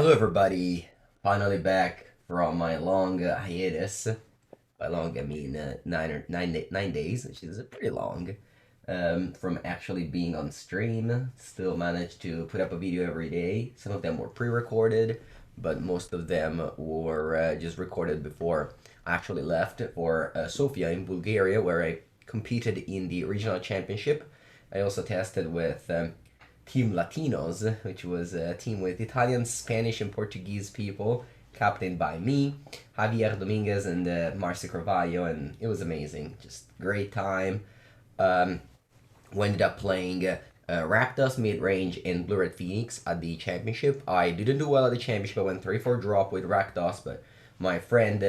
Hello everybody, finally back from my long hiatus. By long I mean 9 days, which is pretty long. From actually being on stream, still managed to put up a video every day. Some of them were pre-recorded, but most of them were just recorded before I actually left for Sofia in Bulgaria, where I competed in the regional championship. I also tested with Team Latinos, which was a team with Italian, Spanish, and Portuguese people, captained by me, Javier Dominguez, and Marci Carvalho, and it was amazing. Just great time. We ended up playing Rakdos mid-range and Blue Red Phoenix at the championship. I didn't do well at the championship. I went 3-4 drop with Rakdos, but my friend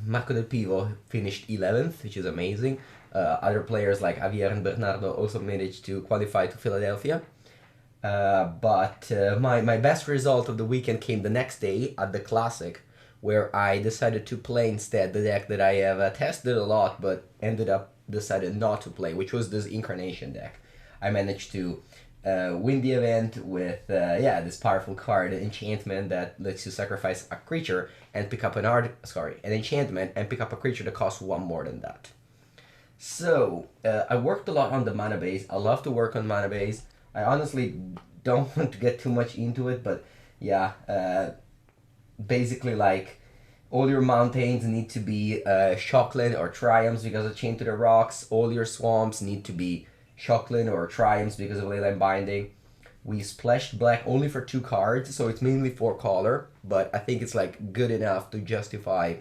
Marco Del Pivo finished 11th, which is amazing. Other players like Javier and Bernardo also managed to qualify to Philadelphia. But my best result of the weekend came the next day at the Classic, where I decided to play instead the deck that I have tested a lot, but ended up decided not to play, which was this Incarnation deck. I managed to win the event with this powerful card, Enchantment, that lets you sacrifice a creature and pick up an enchantment and pick up a creature that costs one more than that. So I worked a lot on the mana base. I love to work on mana base. I honestly don't want to get too much into it, but yeah, basically like all your mountains need to be Shockland or Triumphs because of Chain to the Rocks. All your swamps need to be Shockland or Triumphs because of Leyline Binding. We splashed black only for 2 cards, so it's mainly 4 color, but I think it's like good enough to justify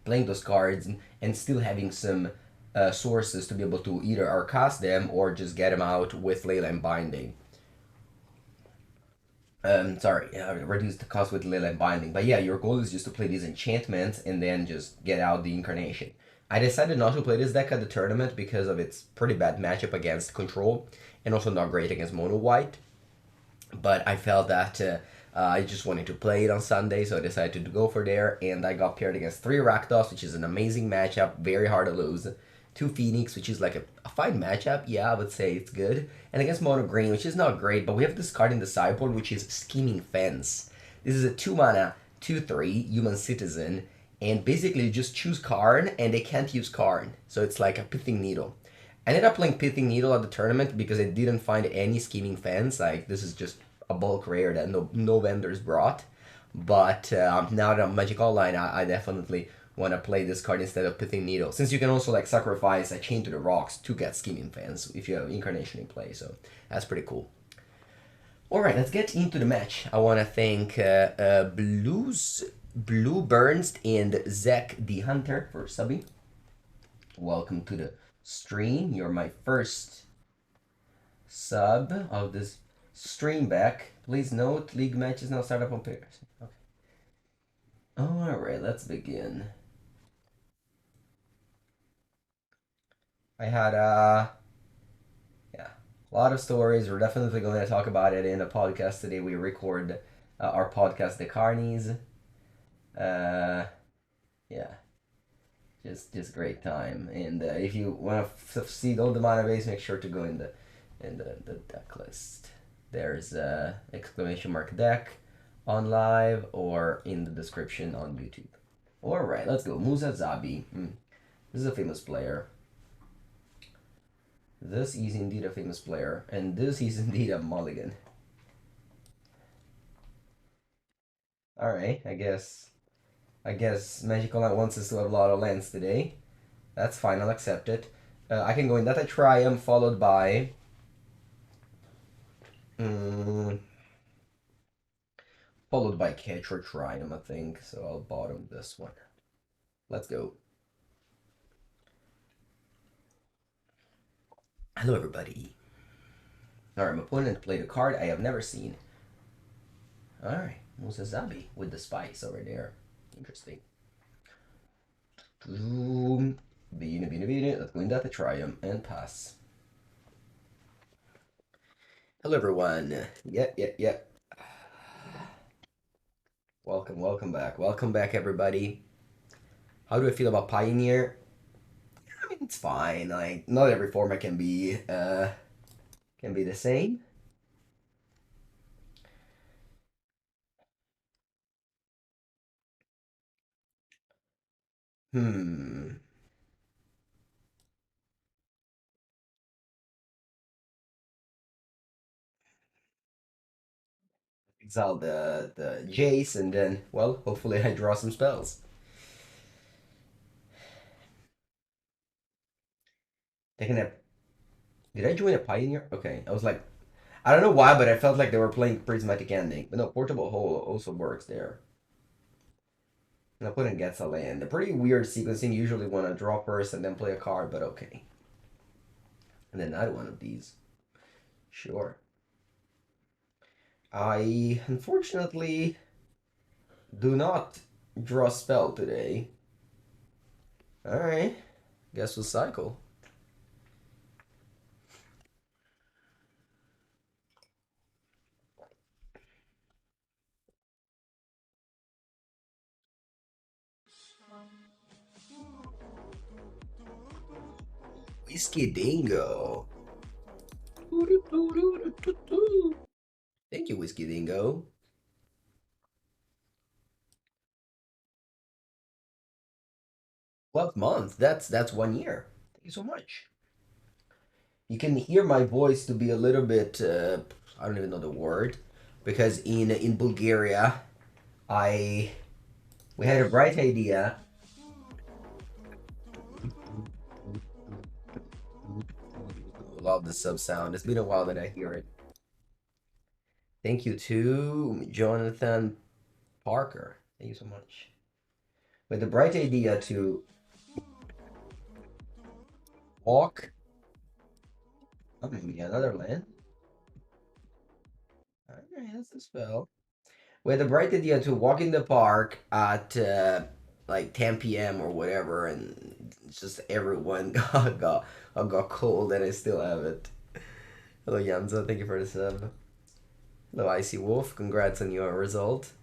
playing those cards and still having some sources to be able to either cast them or just get them out with Leyline Binding. Reduce the cost with Leyline Binding. But yeah, your goal is just to play these enchantments and then just get out the Incarnation. I decided not to play this deck at the tournament because of its pretty bad matchup against Control and also not great against Mono White. But I felt that I just wanted to play it on Sunday, so I decided to go for there, and I got paired against 3 Rakdos, which is an amazing matchup, very hard to lose. 2 Phoenix, which is like a fine matchup, yeah, I would say it's good. And against Mono Green, which is not great, but we have this card in the sideboard, which is Scheming Fence. This is a 2 mana, 2/3 human citizen, and basically you just choose Karn, and they can't use Karn. So it's like a Pithing Needle. I ended up playing Pithing Needle at the tournament because I didn't find any Scheming Fence. Like, this is just a bulk rare that no vendors brought. But now that I'm Magic Online, I definitely want to play this card instead of Pithing Needle, since you can also like sacrifice a Chain to the Rocks to get Scheming Fence if you have Incarnation in play, so that's pretty cool. Alright, let's get into the match. I want to thank Blue Burnst and Zach the Hunter for subbing. Welcome to the stream. You're my first sub of this stream back. Please note, league matches now start up on pairs. Okay. Alright, let's begin. I had a lot of stories. We're definitely going to talk about it in a podcast today. We record our podcast, The Carnies. Yeah, just great time. And if you want to see all the mana base, make sure to go in the deck list. There's exclamation mark deck on live or in the description on YouTube. Alright, let's go. Musa Zabi. This is a famous player. This is indeed a famous player, and this is indeed a mulligan. Alright, I guess Magic Online wants us to have a lot of lands today. That's fine, I'll accept it. I can go Indatha Triome followed by Ketria Triome, I think, so I'll bottom this one. Let's go. Hello everybody. Alright, my opponent played a card I have never seen. Alright, Musa Zabi with the spice over there. Interesting. Bine. Let's go Indatha Triome and pass. Hello everyone. Yeah. Welcome back. Welcome back everybody. How do I feel about Pioneer? I mean, it's fine. Like, not every format can be the same. Hmm. Exile the Jace, and then, well, hopefully I draw some spells. Taking a... Did I join a Pioneer? Okay, I was like... I don't know why, but I felt like they were playing Prismatic Ending. But no, Portable Hole also works there. And opponent gets a land. A pretty weird sequencing. Usually want to draw first and then play a card, but okay. And then not one of these. Sure. I, unfortunately, do not draw spell today. Alright. Guess we'll cycle. Whiskey Dingo. Thank you, Whiskey Dingo. 12 months. That's 1 year. Thank you so much. You can hear my voice to be a little bit I don't even know the word, because in Bulgaria we had a bright idea. Love the sub sound. It's been a while that I hear it. Thank you to Jonathan Parker. Thank you so much. With the bright idea to walk. Oh, maybe another land. Alright, that's the spell. With the bright idea to walk in the park at like 10 p.m. or whatever, and it's just everyone got cold, and I still have it. Hello, Yamza. Thank you for the sub. Hello, Icy Wolf. Congrats on your result.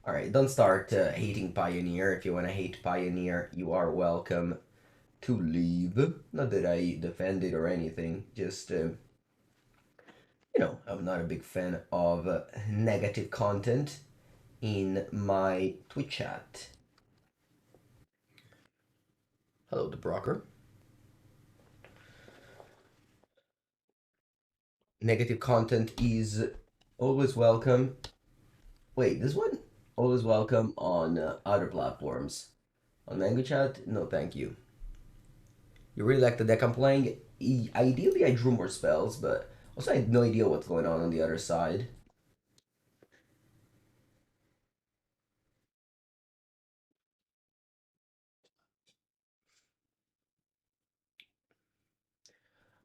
Alright, don't start hating Pioneer. If you want to hate Pioneer, you are welcome to leave. Not that I defend it or anything, just, you know, I'm not a big fan of negative content in my Twitch chat. Hello, the Broker. Negative content is always welcome. Wait, this one? Always welcome on other platforms. On Mengu chat? No, thank you. You really like the deck I'm playing? Ideally, I drew more spells, but also I had no idea what's going on the other side.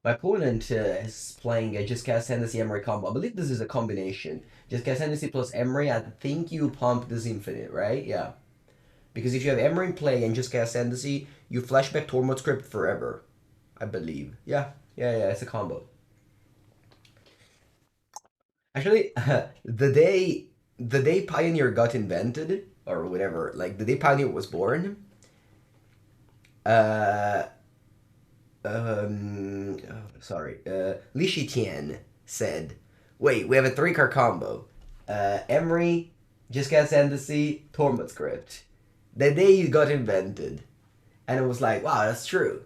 My opponent is playing a Just Cast Hennessy Emery combo. I believe this is a combination. Just Cast Hennessy plus Emery. I think you pump this infinite, right? Yeah. Because if you have Emery in play and Just Cast Hennessy, you flashback Tormod Script forever. I believe. Yeah. Yeah, it's a combo. Actually, the day Pioneer got invented, or whatever, like the day Pioneer was born, uh, Li Shitian said, wait, we have a 3-card combo. Emery, Just Cast Embassy, Tormod Script. The day it got invented. And it was like, wow, that's true.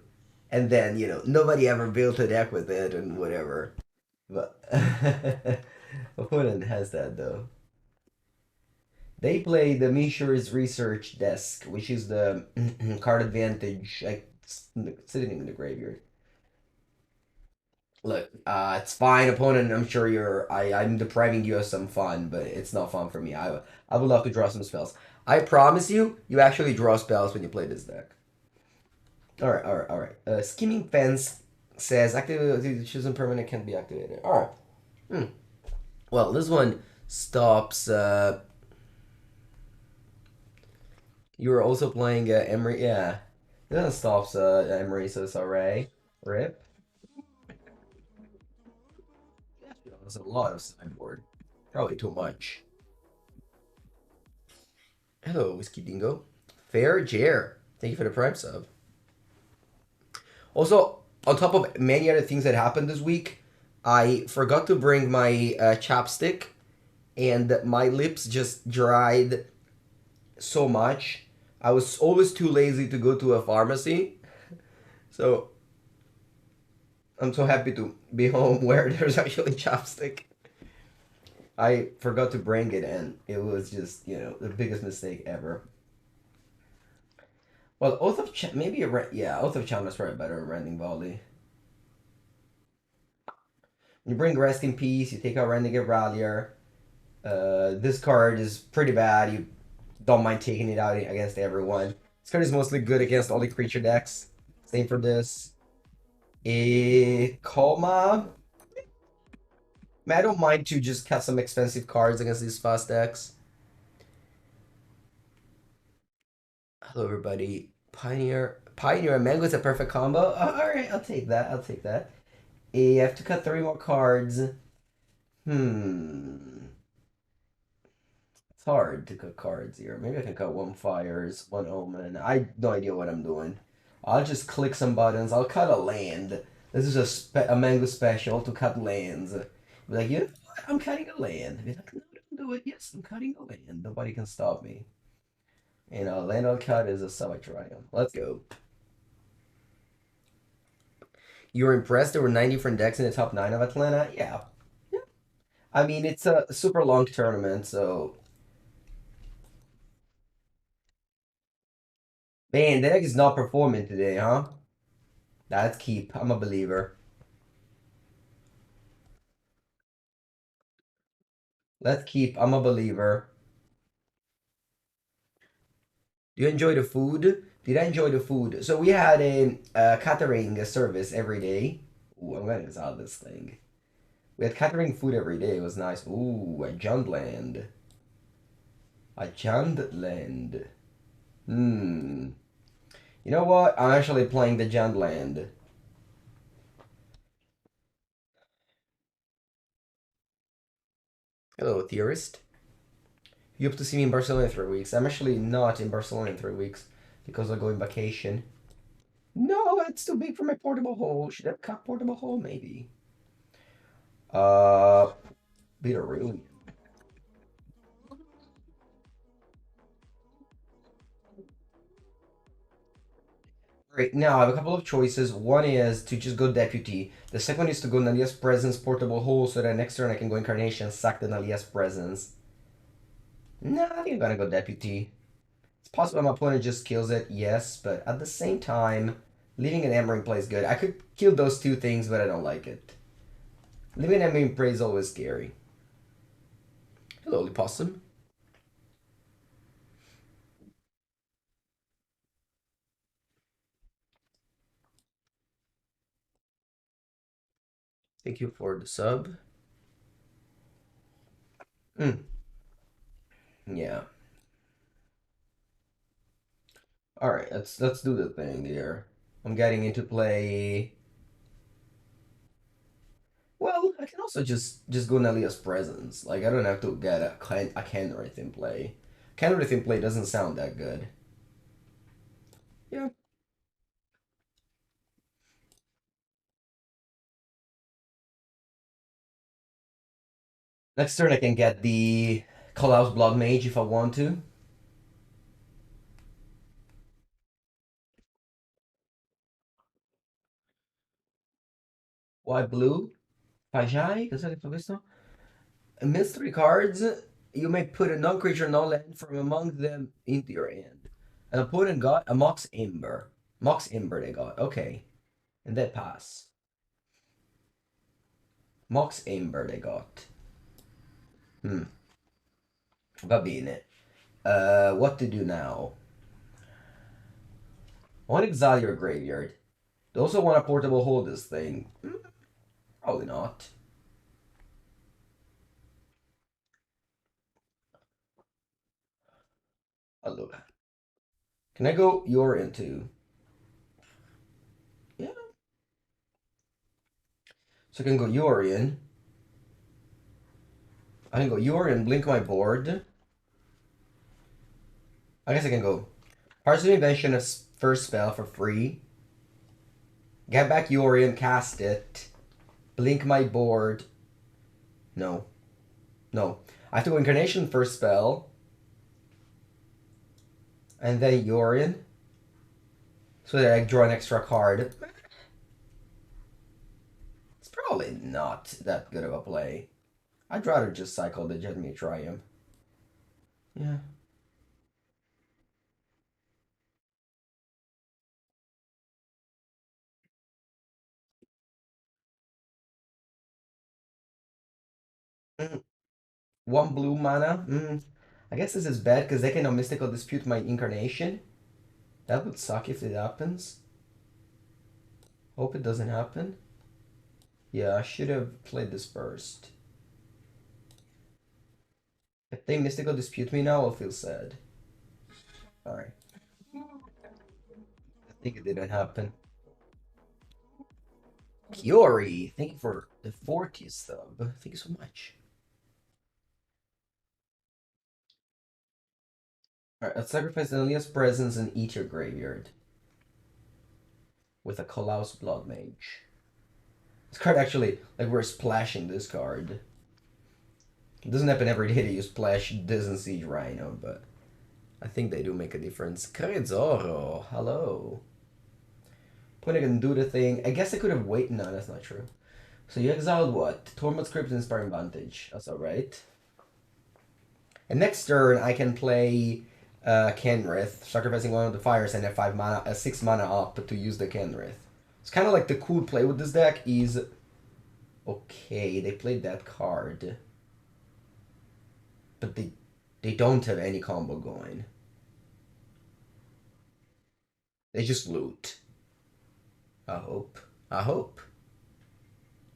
And then, you know, nobody ever built a deck with it and whatever. But opponent has that though. They play the Mishra's Research Desk, which is the card advantage, like sitting in the graveyard. Look, it's fine, opponent. I'm sure I'm depriving you of some fun, but it's not fun for me. I would love to draw some spells. I promise you, you actually draw spells when you play this deck. All right. Skimming Fence says activate chosen permanent can't be activated. All right. Well, this one stops. You were also playing Emery. Yeah, this one stops Emery, so it's alright. Rip. There's a lot of sideboard. Probably too much. Hello, Whiskey Dingo. Fair Jer. Thank you for the Prime sub. Also, on top of many other things that happened this week, I forgot to bring my chapstick, and my lips just dried so much. I was always too lazy to go to a pharmacy. So I'm so happy to be home where there's actually chopstick. I forgot to bring it and it was just, the biggest mistake ever. Well, maybe Oath of Chandra is probably better than Rending Volley. You bring Rest in Peace, you take out Renegade Rallier. This card is pretty bad. You don't mind taking it out against everyone. This card is mostly good against all the creature decks. Same for this. A Coma. I don't mind to just cut some expensive cards against these fast decks. Hello, everybody. Pioneer and Mengu is a perfect combo. Alright, I'll take that. I have to cut 3 more cards. It's hard to cut cards here. Maybe I can cut 1 Fires, 1 Omen. I have no idea what I'm doing. I'll just click some buttons. I'll cut a land. This is a Mengu special to cut lands. Be like, you know what? I'm cutting a land. Be like, no, don't do it. Yes, I'm cutting a land. Nobody can stop me. And a land I'll cut is a Savai Triome. Let's go. You were impressed there were 9 different decks in the top 9 of Atlanta? Yeah. I mean, it's a super long tournament, so... Man, the deck is not performing today, huh? That's keep. I'm a believer. Let's keep. I'm a believer. Do you enjoy the food? Did I enjoy the food? So we had a catering service every day. Ooh, I'm gonna install this thing. We had catering food every day. It was nice. Ooh, a Jundland. A Jundland. You know what? I'm actually playing the Jundland. Hello, theorist. You hope to see me in Barcelona in 3 weeks. I'm actually not in Barcelona in 3 weeks because I'm going vacation. No, it's too big for my portable hole. Should I have cut portable hole? Maybe. Bitterroot. Right, now I have a couple of choices. One is to just go Deputy. The second one is to go Nylea's Presence, Portable Hole, so that next turn I can go Incarnation, sack the Nylea's Presence. Nah, I think I'm gonna go Deputy. It's possible my opponent just kills it, yes, but at the same time, leaving an Ember in play is good. I could kill those 2 things, but I don't like it. Leaving an Ember in play is always scary. Hello, Possum. Thank you for the sub. Yeah. All right, let's do the thing here. I'm getting into play. Well, I can also just go Nylea's Presence. Like I don't have to get a Kenrith in play. Kenrith in play doesn't sound that good. Yeah. Next turn I can get the Callous Bloodmage if I want to. Why blue? Pajai? Cos'è che fa questo? Miss 3 cards. You may put a non-creature non-land from among them into your hand. An opponent got a Mox Ember. Mox Ember they got. Okay. And that pass. Mox Ember they got. Va bene. What to do now? I want to exile your graveyard. They also want a portable hold this thing. Probably not. Allora. Can I go your into? Yeah. So I can go Yorion. I can go Yorion, blink my board. I guess I can go Fires of Invention as first spell for free. Get back Yorion, cast it. Blink my board. No. No. I have to go Incarnation first spell, and then Yorion, so that I draw an extra card. It's probably not that good of a play. I'd rather just cycle the Jetmir Triome. Yeah. Mm, one blue mana. I guess this is bad because they can Mystical Dispute my Incarnation. That would suck if it happens. Hope it doesn't happen. Yeah, I should have played this first. If they Mystical Dispute me now, I'll feel sad. Alright. I think it didn't happen. Kiori, thank you for the 40th sub. Thank you so much. Alright, let's sacrifice Nylea Presence and eat your graveyard. With a Callous Bloodmage. This card actually, like we're splashing this card. It doesn't happen every day that you splash this and Siege Rhino, but I think they do make a difference. Carezoro, hello. When I can do the thing, I guess I could have waited. No, that's not true. So you exiled what? Tormod's Crypt and Inspiring Vantage. That's alright. And next turn, I can play Kenrith, sacrificing one of the fires and a 6 mana up to use the Kenrith. It's kind of like the cool play with this deck is... Okay, they played that card. But they don't have any combo going. They just loot. I hope. I hope.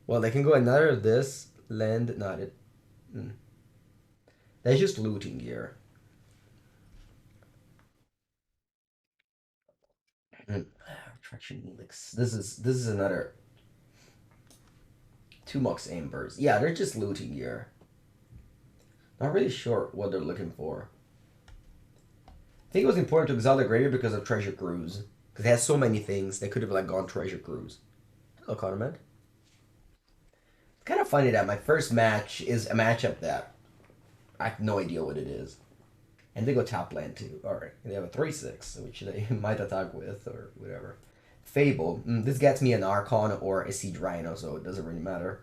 Well, they can go another of this, land, not it. They're just looting here. Attraction Helix. This is another 2 Mox Ambers. Yeah, they're just looting here. Not really sure what they're looking for. I think it was important to exile the graveyard because of Treasure Cruise. Because it has so many things, they could have like gone Treasure Cruise. Hello, Conrad. It's kind of funny that my first match is a matchup that I have no idea what it is. And they go top land too. Alright. They have a 3-6, which they might attack with or whatever. Fable. This gets me an Archon or a Siege Rhino, so it doesn't really matter.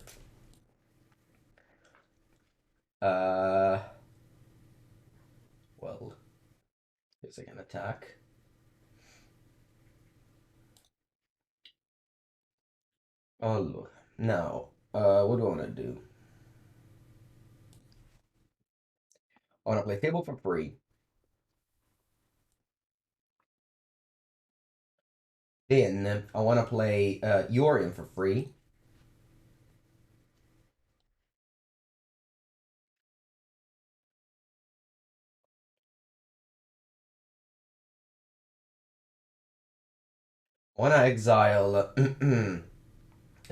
Well, guess I can attack. Oh, look. Now, what do I want to do? I want to play Fable for free. Then, I want to play Yorion for free. I want to exile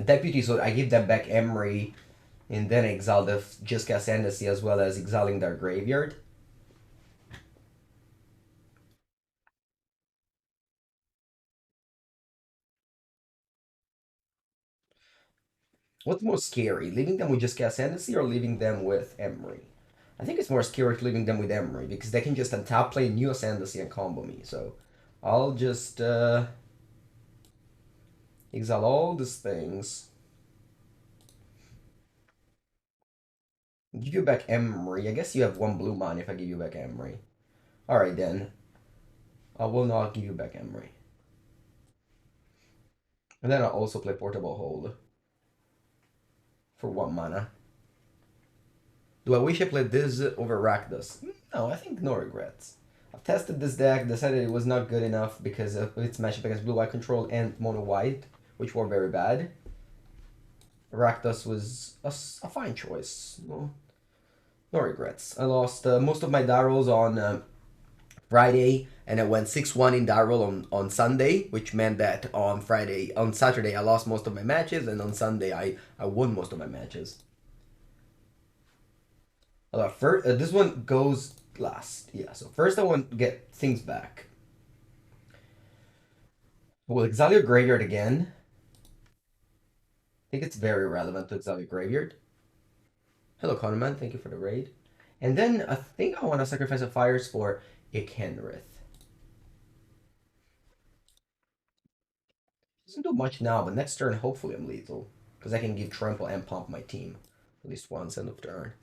Deputy, so I give them back Emery, and then exile the Just Ascendancy as well as exiling their graveyard. What's more scary, leaving them with just Ascendancy or leaving them with Emery? I think it's more scary leaving them with Emery because they can just untap play new Ascendancy and combo me. So I'll just exile all these things. Give you back Emery. I guess you have 1 blue mana if I give you back Emery. Alright then. I will not give you back Emery. And then I'll also play Portable Hold. For 1 mana. Do I wish I played this over Rakdos? No, I think no regrets. I've tested this deck, decided it was not good enough because of its matchup against Blue-White Control and Mono-White, which were very bad. Rakdos was a fine choice. No regrets. I lost most of my Darrows on Friday, and I went 6-1 in Darrow on Sunday, which meant that on Saturday, I lost most of my matches, and on Sunday, I won most of my matches. First, this one goes last. Yeah, so first I want to get things back. We'll exile your graveyard again. I think it's very relevant to exile your graveyard. Hello, Conman. Thank you for the raid. And then I think I want to sacrifice a Fires for Ikenrith. Doesn't do much now, but next turn hopefully I'm lethal. Because I can give Trample and Pump my team. At least once end of turn.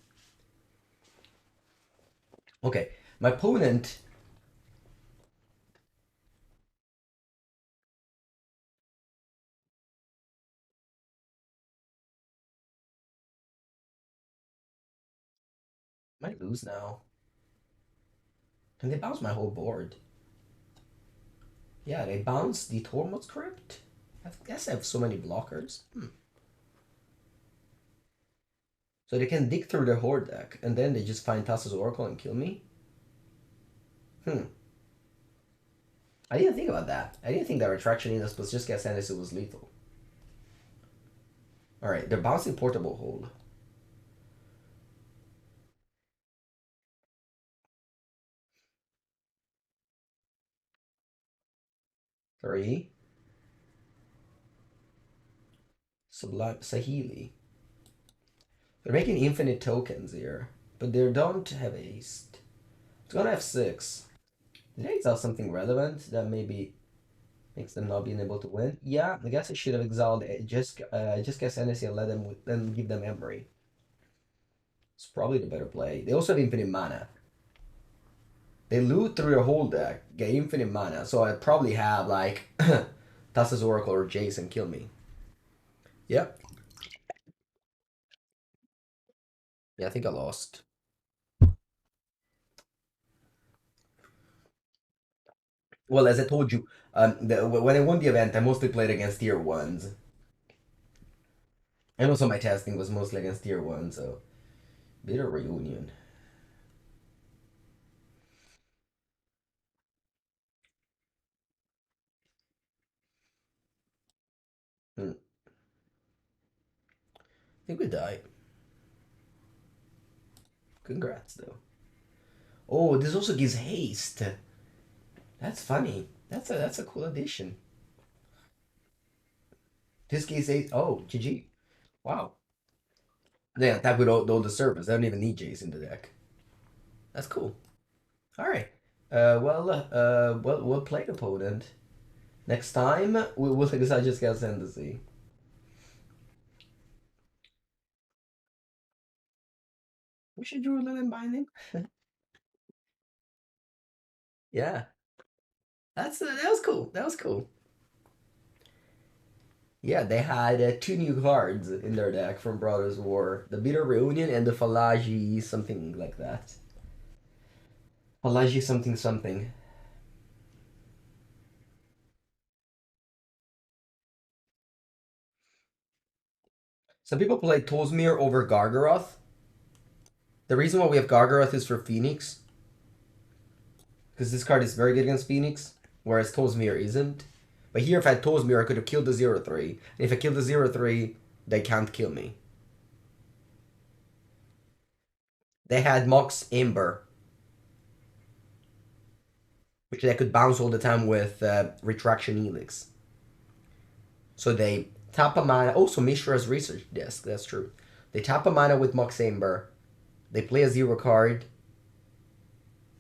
Okay, my opponent... might lose now. And they bounce my whole board. Yeah, they bounce the Tormod's Crypt. I guess I have so many blockers. So they can dig through the Horde deck, and then they just find Thassa's Oracle and kill me? I didn't think about that. I didn't think that Retraction Index plus just get Sanderson was lethal. Alright, they're bouncing Portable Hold. Three. Sublime Sahili. They're making infinite tokens here, but they don't have haste. It's gonna have 6. Did I exile something relevant that maybe makes them not being able to win? Yeah, I guess I should have exiled just guess Hennessy and let them then give them Emery. It's probably the better play. They also have infinite mana. They loot through their whole deck, get infinite mana, so I'd probably have like Thassa's Oracle or Jason kill me. Yep. Yeah, I think I lost. Well, as I told you, when I won the event, I mostly played against tier 1s. And also my testing was mostly against tier 1, so... Bitter reunion. I think we died. Congrats, though. Oh, this also gives haste. That's funny. That's a cool addition. This gives haste. Oh, GG. Wow. They attack with all the servers. They don't even need Jace in the deck. That's cool. All right. Well played, opponent. Next time, we'll take this out just get Ascendancy. We should do a Leyline Binding. Yeah. That was cool. That was cool. Yeah, they had 2 new cards in their deck from Brothers War. The Bitter Reunion and the Falaji something like that. Falaji something something. Some people play Tolsmir over Gargaroth. The reason why we have Gargaroth is for Phoenix. Because this card is very good against Phoenix, whereas Tolsmir isn't. But here, if I had Tolsmir, I could have killed the 0-3. And if I killed the 0-3, they can't kill me. They had Mox Ember, which they could bounce all the time with Retraction Helix. So they tap a mana. Also, Mishra's Research Desk, that's true. They tap a mana with Mox Ember. They play a 0 card.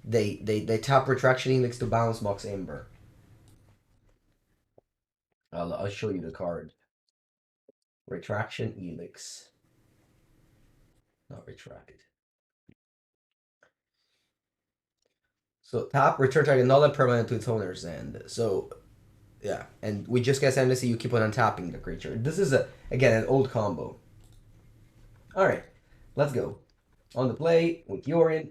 They tap Retraction Helix to bounce Mox Ember. I'll show you the card. Retraction Helix. Not retract. So tap, return target null and permanent to its owner's end. So yeah, and we just get Amnesty, you keep on untapping the creature. This is again an old combo. Alright, let's go. On the play with Yorion.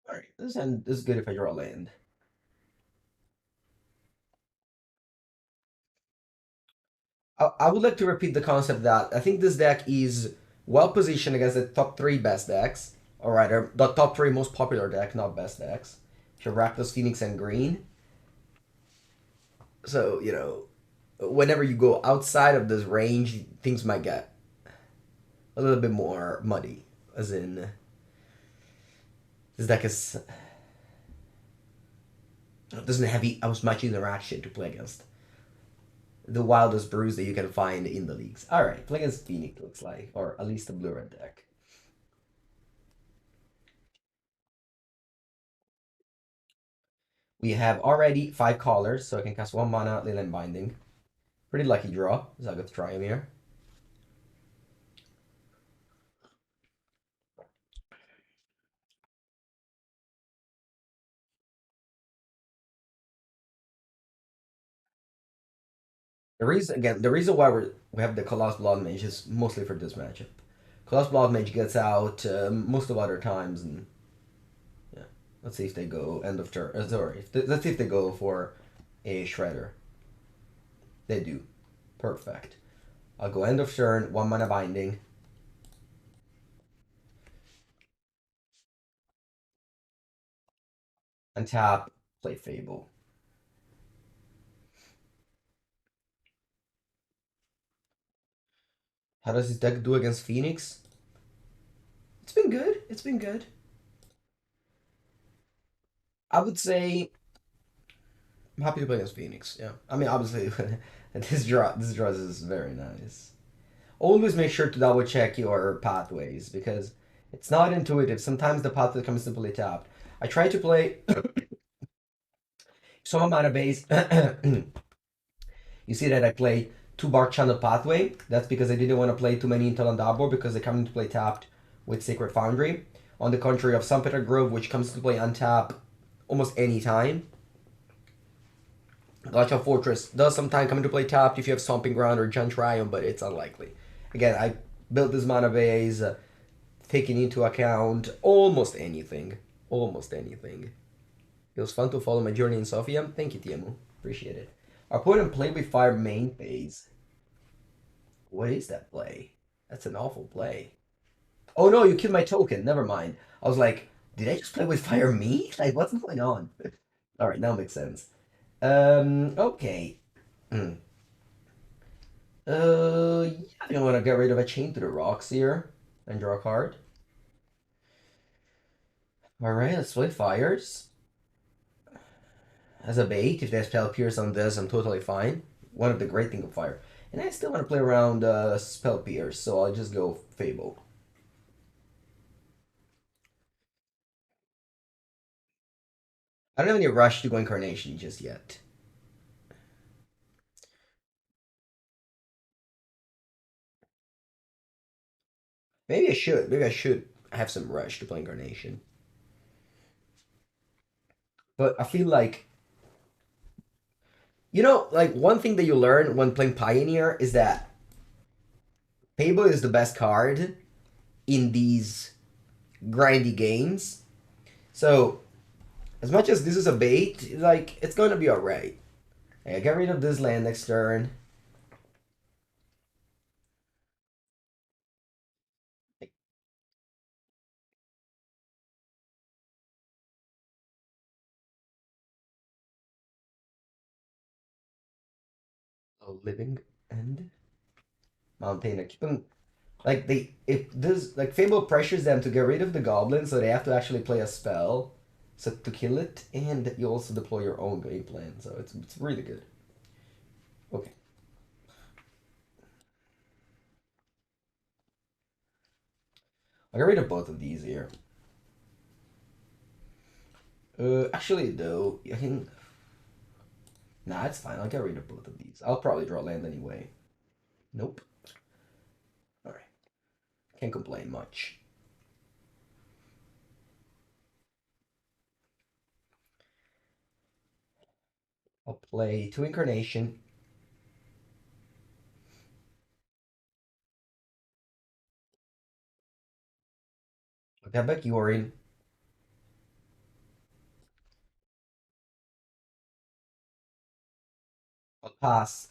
Alright, this is good if I draw a land. I would like to repeat the concept that I think this deck is well positioned against the top 3 best decks. Or rather, the top 3 most popular deck, not best decks. Rakdos, Phoenix, and Green. So, you know, whenever you go outside of this range, things might get a little bit more muddy. As in, this deck doesn't have as much interaction to play against. the wildest brews that you can find in the leagues. All right, play as Phoenix looks like, or at least a blue red deck. We have already 5 callers, so I can cast 1 mana Leyline Binding. Pretty lucky draw. Zagoth Triome here. The reason why we have the Callous Bloodmage is mostly for this matchup. Callous Bloodmage gets out most of other times, and yeah. Let's see if they go end of turn. Sorry, let's see if they go for a Shredder. They do. Perfect. I'll go end of turn, 1 mana Binding. Untap, play Fable. How does his deck do against Phoenix? It's been good. It's been good. I would say I'm happy to play against Phoenix. Yeah, I mean obviously this draw is very nice. Always make sure to double check your pathways because it's not intuitive. Sometimes the pathway comes simply tapped. I try to play some mana base. You see that I play 2 Barkchannel Pathway. That's because I didn't want to play too many Hinterland Harbor because they come into play tapped with Sacred Foundry. On the contrary of Sunpetal Grove, which comes to play untap almost any time. Glacial Fortress does sometimes come into play tapped if you have Stomping Ground or Jetmir Triome, but it's unlikely. Again, I built this mana base taking into account almost anything. Almost anything. It was fun to follow my journey in Sofia. Thank you, Tiemu. Appreciate it. Our opponent played with Fire main phase. What is that play? That's an awful play. Oh no, you killed my token. Never mind. I was like, did I just play with Fire me? Like, what's going on? Alright, now it makes sense. Okay. Yeah, I think I'm gonna get rid of a Chain to the Rocks here and draw a card. Alright, let's play Fires. As a bait, if they spell Pierce on this, I'm totally fine. One of the great things of Fire. And I still want to play around Spell Pierce, so I'll just go Fable. I don't have any rush to go Incarnation just yet. Maybe I should. Maybe I should have some rush to play Incarnation. But I feel like, like one thing that you learn when playing Pioneer is that Fable is the best card in these grindy games. So, as much as this is a bait, like, it's going to be alright. I get rid of this land next turn. A living end. Mountain. Keep them like they if this like Fable pressures them to get rid of the goblin, so they have to actually play a spell, so to kill it, and you also deploy your own game plan. So it's really good. Okay, I got rid of both of these here. Actually though, I can. Nah, it's fine. I'll get rid of both of these. I'll probably draw land anyway. Nope. All right. Can't complain much. I'll play 2 Incarnation. I'll get back Yorin. I'll pass.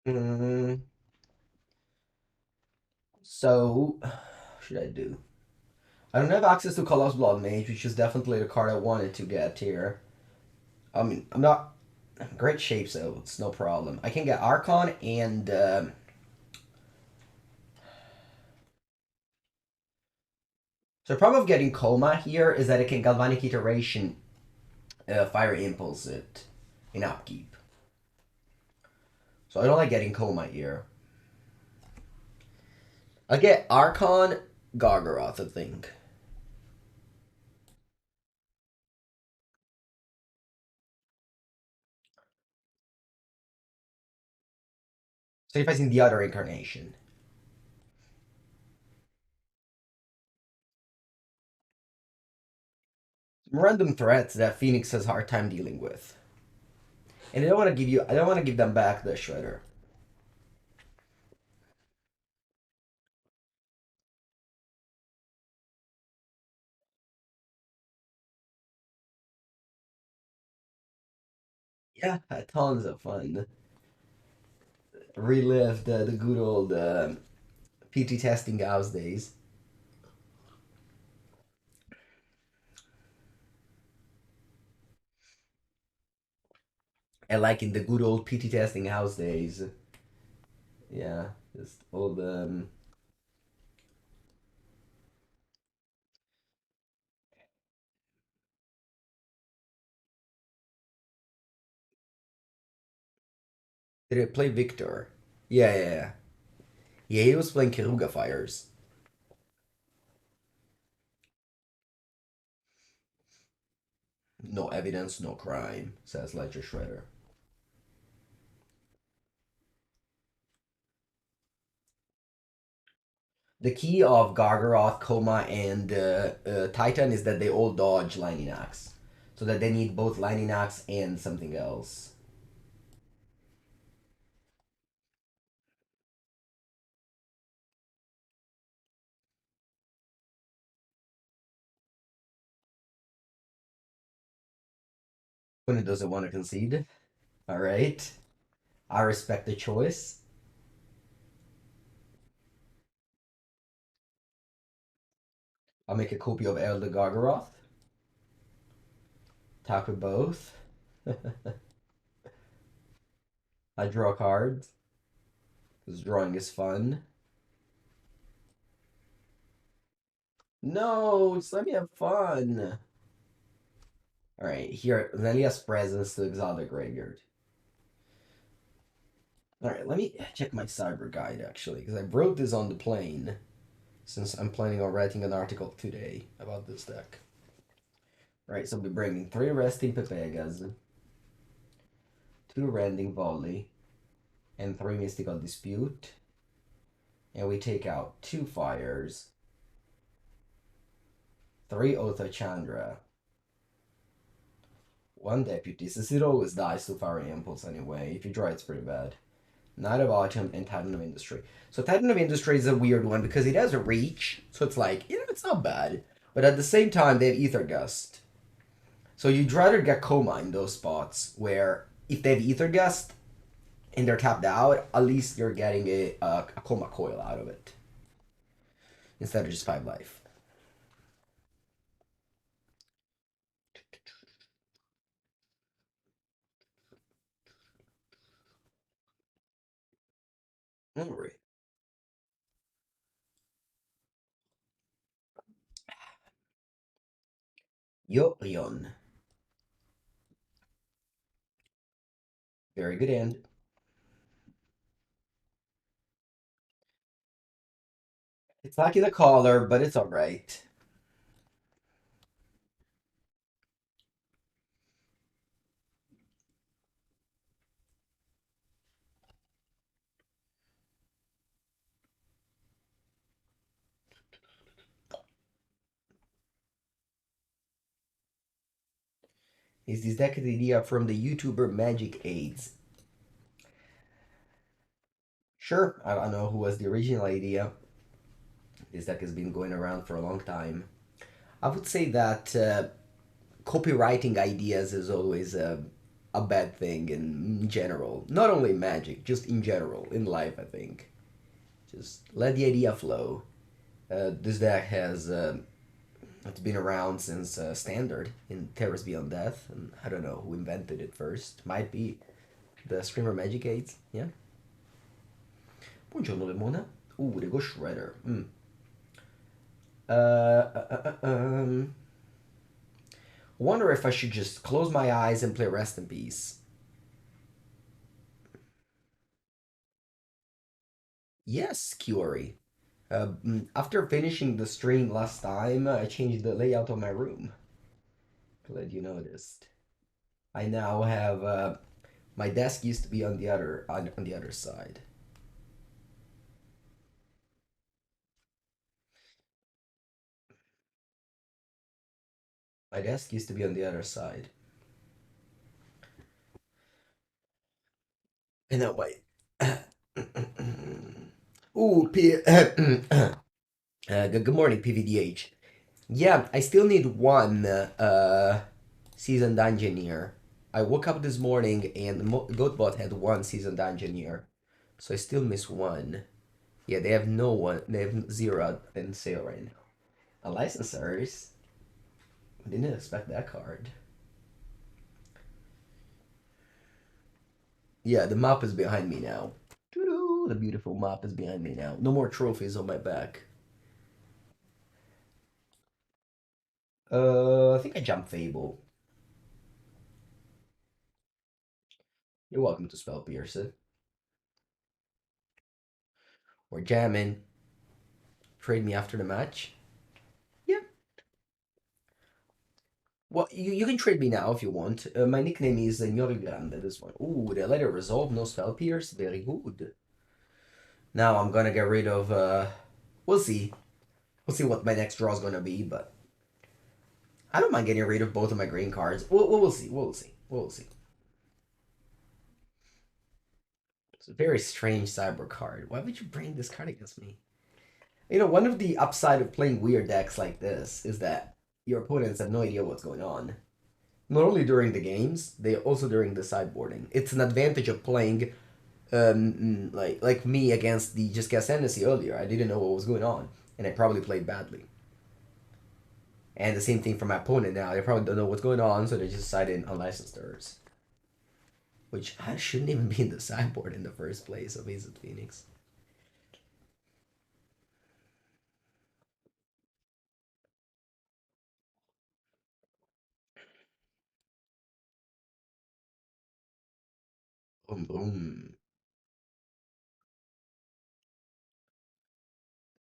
Mm, so, what should I do? I don't have access to Callous Bloodmage, which is definitely the card I wanted to get here. I mean, I'm not. Great shape, so it's no problem. I can get Archon and... so the problem of getting Coma here is that it can Galvanic Iteration Fire Impulse it in upkeep. So I don't like getting Coma here. I'll get Archon Gargaroth, I think. Sacrificing the other incarnation. Some random threats that Phoenix has a hard time dealing with. And I don't want to give you I don't want to give them back the Shredder. Yeah, had tons of fun. Relived the good old PT testing house days. And like in the good old PT testing house days. Yeah, just all the. Did it play Victor? Yeah, yeah, yeah. Yeah, he was playing Kiruga Fires. No evidence, no crime, says Ledger Shredder. The key of Gargaroth, Coma, and Titan is that they all dodge Lightning Axe. So that they need both Lightning Axe and something else. When it doesn't want to concede. Alright. I respect the choice. I'll make a copy of Elder Gargaroth. Attack with both. I draw cards. Because drawing is fun. No, just let me have fun. Alright, here, Nylea presence to exile the graveyard. Alright, let me check my cyber guide actually, because I wrote this on the plane, since I'm planning on writing an article today about this deck. Right, so we'll be bringing 3 Resting Pepegas, 2 Rending Volley, and 3 Mystical Dispute. And we take out 2 Fires, 3 Oath of Chandra, 1 Deputy, since it always dies to Fire Impulse anyway. If you draw it's pretty bad. Knight of Autumn and Titan of Industry. So Titan of Industry is a weird one because it has a reach, so it's like, it's not bad. But at the same time, they have Ether Gust. So you'd rather get Coma in those spots where if they have Ether Gust and they're tapped out, at least you're getting a Coma Coil out of it. Instead of just 5 life. Alright. Yorion. Very good end. It's lucky the caller, but it's alright. Is this deck idea from the YouTuber Magic Aids? Sure, I don't know who was the original idea. This deck has been going around for a long time. I would say that copywriting ideas is always a bad thing in general. Not only in Magic, just in general, in life, I think. Just let the idea flow. This deck has It's been around since Standard in Terrors Beyond Death, and I don't know who invented it first. Might be the Screamer Magic Aids, yeah. Buongiorno, Lemona. Ooh, the Ghost Shredder. Uh, uh, uh, um... Wonder if I should just close my eyes and play Rest in Peace. Yes, Curie. After finishing the stream last time, I changed the layout of my room. Glad you noticed. I now have my desk used to be on the other side. My desk used to be on the other side. And now wait. Ooh, good morning, PVDH. Yeah, I still need one seasoned engineer. I woke up this morning and Goatbot had one seasoned engineer, so I still miss one. Yeah, they have no one. They have zero in sale right now. A licensors. Didn't expect that card. Yeah, the map is behind me now. Doo-doo, the beautiful map is behind me now. No more trophies on my back. I think I jumped Fable. You're welcome to Spell Piercer. Or jamming. Trade me after the match. Yeah. Well, you can trade me now if you want. My nickname is Signori Grande, this one. Ooh, the letter resolve, no spell pierce. Very good. Now I'm gonna get rid of, we'll see. We'll see what my next draw is gonna be, but I don't mind getting rid of both of my green cards. We'll see. We'll see. We'll see. It's a very strange cyber card. Why would you bring this card against me? You know, one of the upside of playing weird decks like this is that your opponents have no idea what's going on. Not only during the games, they also during the sideboarding. It's an advantage of playing like me against the Just Guess Hennessy earlier. I didn't know what was going on, and I probably played badly. And the same thing for my opponent now. They probably don't know what's going on, so they just decided unlicensed turds. Which I shouldn't even be in the sideboard in the first place of Ace of Phoenix. Boom, boom.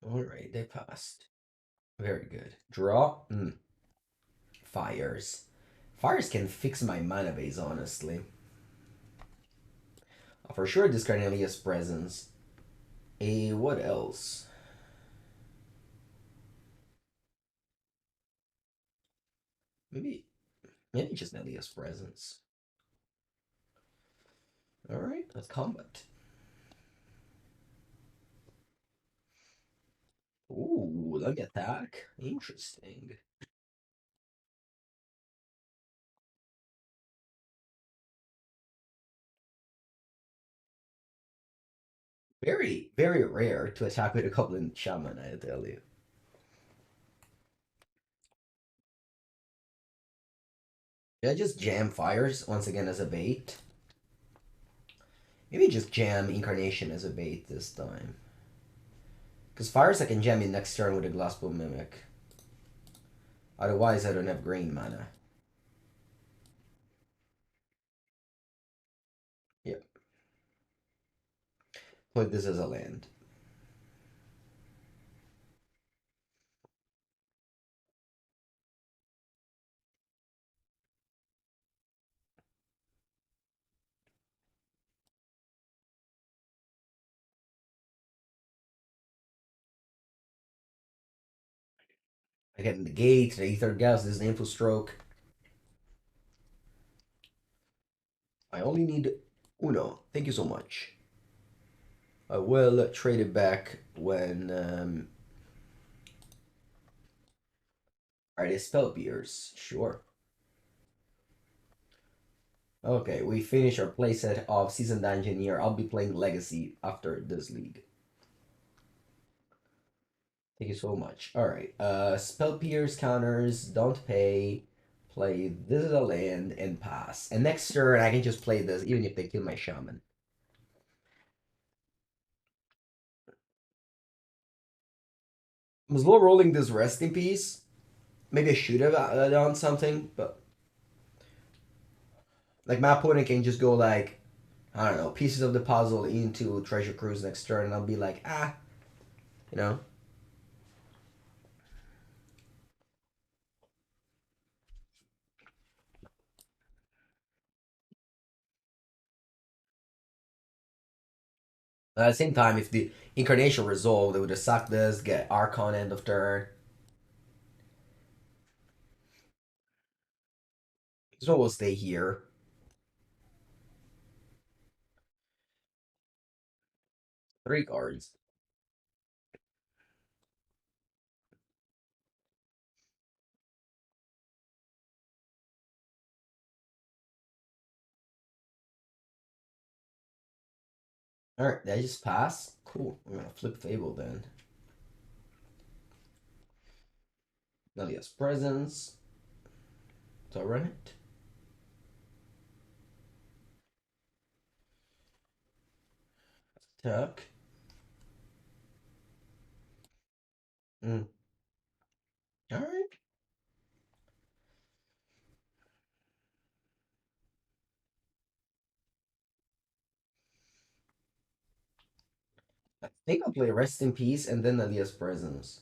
Alright, they passed. Very good. Draw. Fires. Fires can fix my mana base, honestly. For sure, discard Nylea Presence. What else? Maybe just Nylea Presence. Alright, let's combat. Ooh, let me attack. Interesting. Very, very rare to attack with a Goblin Shaman, I tell you. Did I just jam Fires once again as a bait? Maybe just jam Incarnation as a bait this time. Because Fires I can jam in next turn with a Glasspool Mimic. Otherwise I don't have green mana. Yep. Put this as a land. I get Negate, the Ether Gas, this is an Info Stroke. I only need Uno. Thank you so much. I will trade it back when... Alright, it's Spell Pierce. Sure. Okay, we finish our playset of Seasoned Engineer. I'll be playing Legacy after this league. Thank you so much. All right. Spell Pierce counters, don't pay. Play this is a land and pass. And next turn I can just play this even if they kill my shaman. I'm slow rolling this rest in peace. Maybe I should have done something, but like my opponent can just go like I don't know pieces of the puzzle into Treasure Cruise next turn, and I'll be like you know. At the same time, if the Incarnation resolved, they would have sucked this, get Archon end of turn. This one will stay here. Three cards. Alright, did I just pass? Cool. I'm gonna flip Fable then. Nelia's Presence. So I run it. Tuck. Mm. Alright. I think I'll play Rest in Peace and then Nelia's Presence.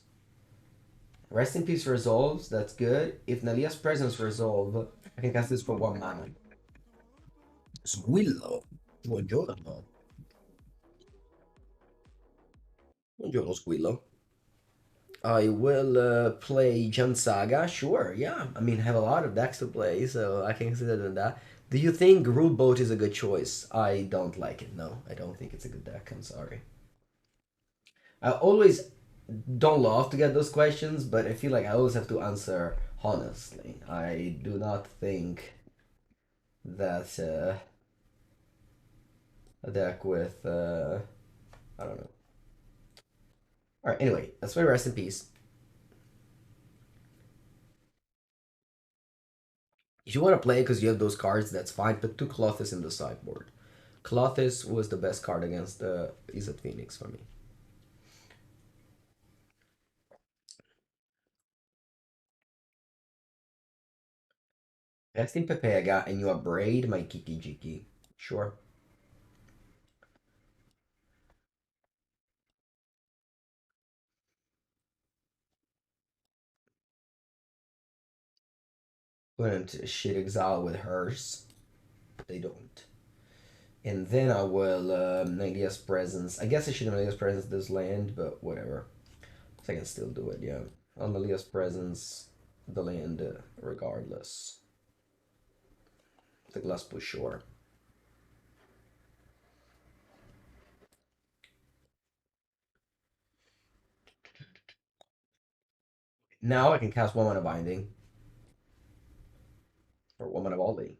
Rest in Peace resolves, that's good. If Nelia's Presence resolve, I can cast this for 1 mana. Squillo. Buongiorno. Buongiorno, Squillo. I will play Jun Saga. Sure, yeah. I mean, I have a lot of decks to play, so I can consider doing that. Do you think Rule Boat is a good choice? I don't like it. No, I don't think it's a good deck. I'm sorry. I always don't love to get those questions, but I feel like I always have to answer honestly. I do not think that a deck with I don't know. All right. Anyway, let's play Rest in Peace. If you want to play because you have those cards, that's fine. Put two Clothes in the sideboard. Clothes was the best card against the Izzet Phoenix for me. Next in Pepega and you upgrade my Kiki Jiki. Sure. Wouldn't shit exile with hers. They don't. And then I will Nylea Presence. I guess I should have Nylea's Presence this land, but whatever. I can still do it, yeah. I'll Nylea's Presence the land regardless. The Glasspool Shore. Now I can cast 1 mana Binding. Or 1 mana Volley.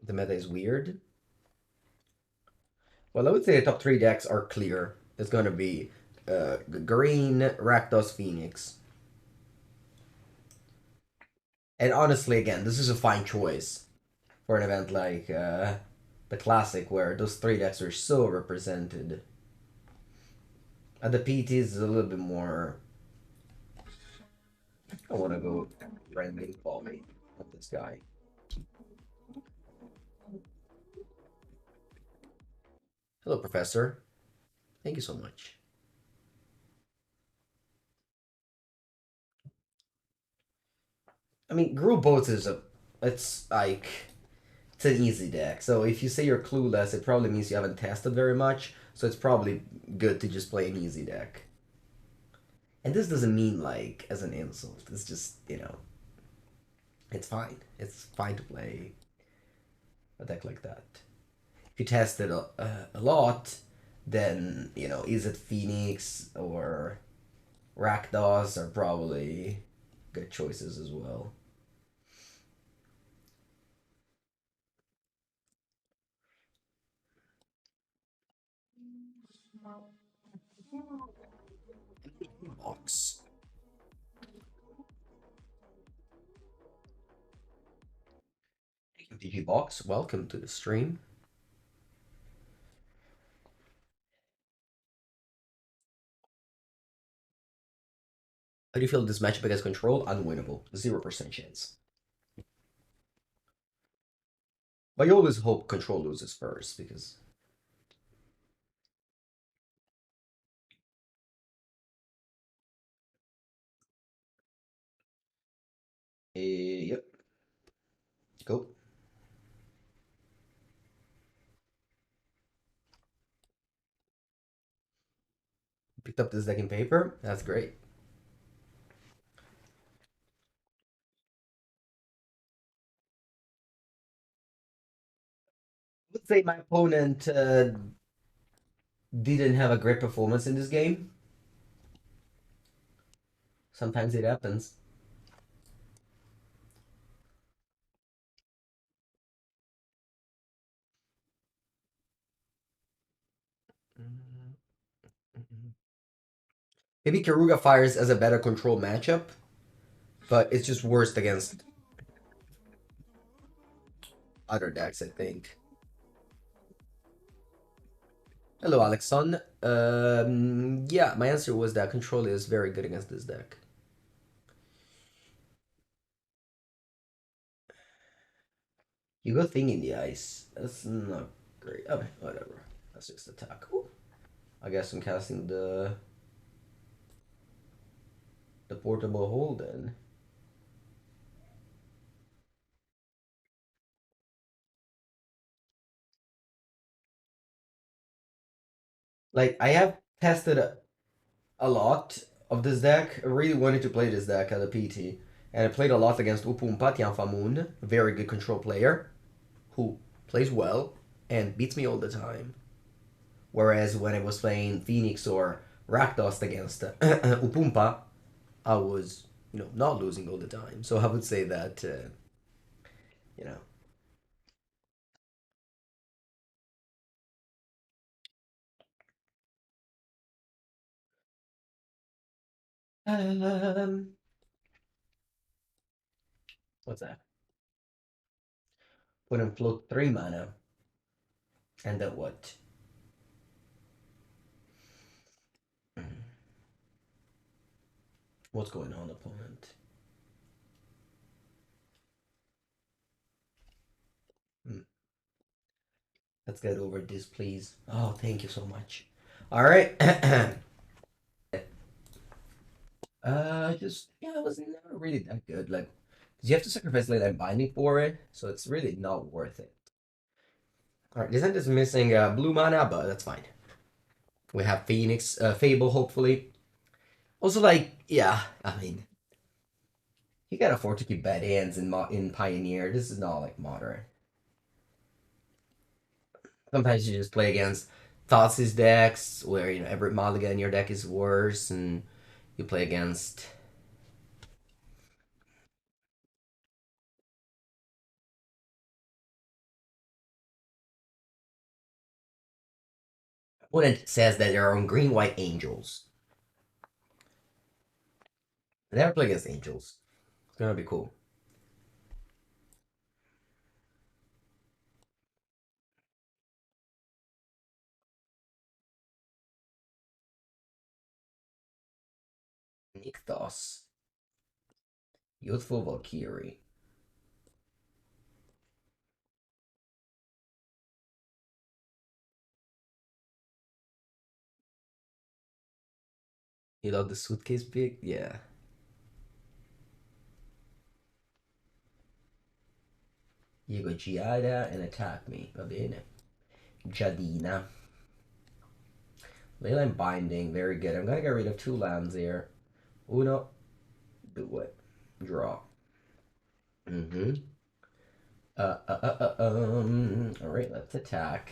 The meta is weird. Well, I would say the top 3 decks are clear. It's going to be Green, Rakdos, Phoenix. And honestly, again, this is a fine choice for an event like the Classic, where those 3 decks are so represented. The PT is a little bit more. I want to go Branding Folly on this guy. Hello, Professor. Thank you so much. I mean, Group Boats is a. It's like. It's an easy deck. So if you say you're clueless, it probably means you haven't tested very much. So it's probably good to just play an easy deck. And this doesn't mean like as an insult. It's just, it's fine. It's fine to play a deck like that. If you test it a lot, then, is it Phoenix or Rakdos are probably good choices as well. Box. DG Box, welcome to the stream. How do you feel this matchup against Control? Unwinnable. 0% chance. But you always hope Control loses first, because... Yep. Go. Picked up this deck in paper. That's great. I would say my opponent didn't have a great performance in this game. Sometimes it happens. Maybe Karuga Fires as a better control matchup, but it's just worst against other decks, I think. Hello, Alexon. Yeah, my answer was that control is very good against this deck. You go Thing in the Ice. That's not great. Okay, whatever. That's just attack. Ooh. I guess I'm casting the portable hold then. Like, I have tested a lot of this deck. I really wanted to play this deck at a PT. And I played a lot against Upumpa Tianfamun, a very good control player, who plays well and beats me all the time. Whereas when I was playing Phoenix or Rakdos against Upumpa, I was, not losing all the time. So I would say that, you know. Um, what's that? Put in float 3 mana. And then what? What's going on, opponent? Let's get over this, please. Oh, thank you so much. All right. Just yeah, it was never really that good. Like, 'cause you have to sacrifice Leyline Binding for it, so it's really not worth it. All right, this end is missing blue mana, but that's fine. We have Phoenix, Fable, hopefully. Also, like, yeah, I mean, you can afford to keep bad hands in Pioneer. This is not like Modern. Sometimes you just play against Thought's decks, where every mulligan in your deck is worse, and you play against. Opponent says that they're on green white angels. I never play against angels. It's gonna be cool. Nykthos. Youthful Valkyrie. You love the suitcase pick? Yeah. You go Giada and attack me. Va bene. Jadina. Leyline Binding, very good. I'm gonna get rid of 2 lands here. Uno. Do it. Draw. Mm-hmm. Alright, let's attack.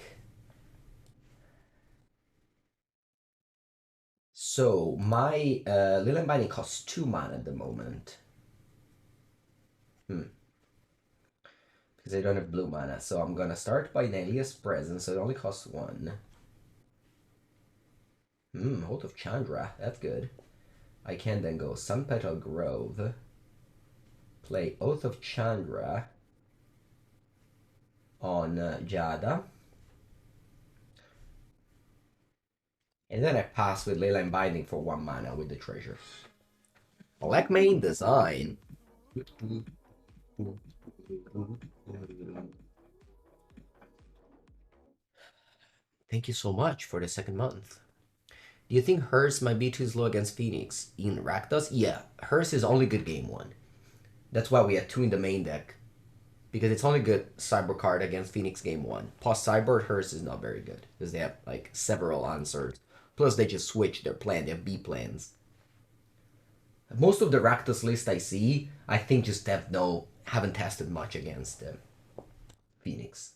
So, my Leyline Binding costs 2 mana at the moment. Because I don't have blue mana. So I'm gonna start by Nylea's Presence, so it only costs 1. Oath of Chandra. That's good. I can then go Sunpetal Grove, play Oath of Chandra on Jada, and then I pass with Leyline Binding for 1 mana with the treasure. I like main design. Thank you so much for the 2nd month. Do you think hers might be too slow against Phoenix? In Rakdos? Yeah, hers is only good game 1. That's why we had 2 in the main deck. Because it's only good Cyber card against Phoenix game 1. Post Cyber, hers is not very good. Because they have like several answers. Plus they just switch their plan, they have B plans. Most of the Rakdos list I see, I think just haven't tested much against Phoenix.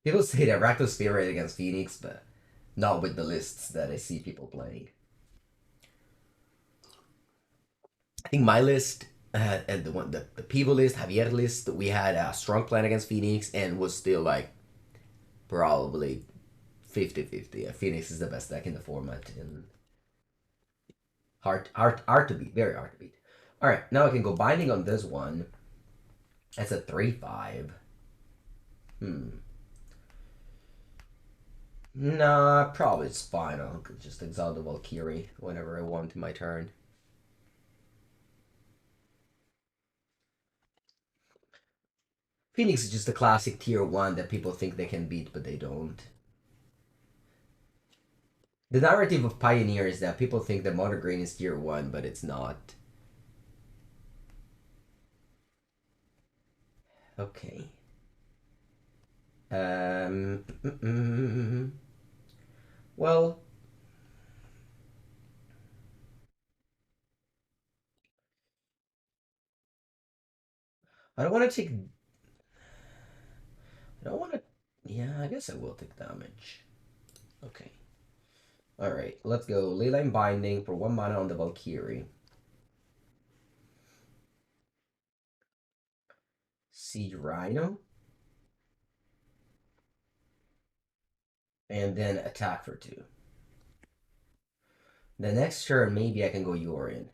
People say that Rakdos favorite against Phoenix, but not with the lists that I see people playing. I think my list, and the Pivo list, Javier list, we had a strong plan against Phoenix and was still like probably 50-50. Phoenix is the best deck in the format and hard to beat, very hard to beat. All right, now I can go Binding on this one. That's a 3/5. Nah, probably it's fine. I'll just exile the Valkyrie whenever I want in my turn. Phoenix is just a classic tier 1 that people think they can beat, but they don't. The narrative of Pioneer is that people think that Mono Green is tier 1, but it's not. Okay. Well, I don't want to take. I don't want to. Yeah, I guess I will take damage. Okay. Alright, let's go. Leyline Binding for 1 mana on the Valkyrie. Siege Rhino. And then attack for 2. The next turn, maybe I can go Yorin.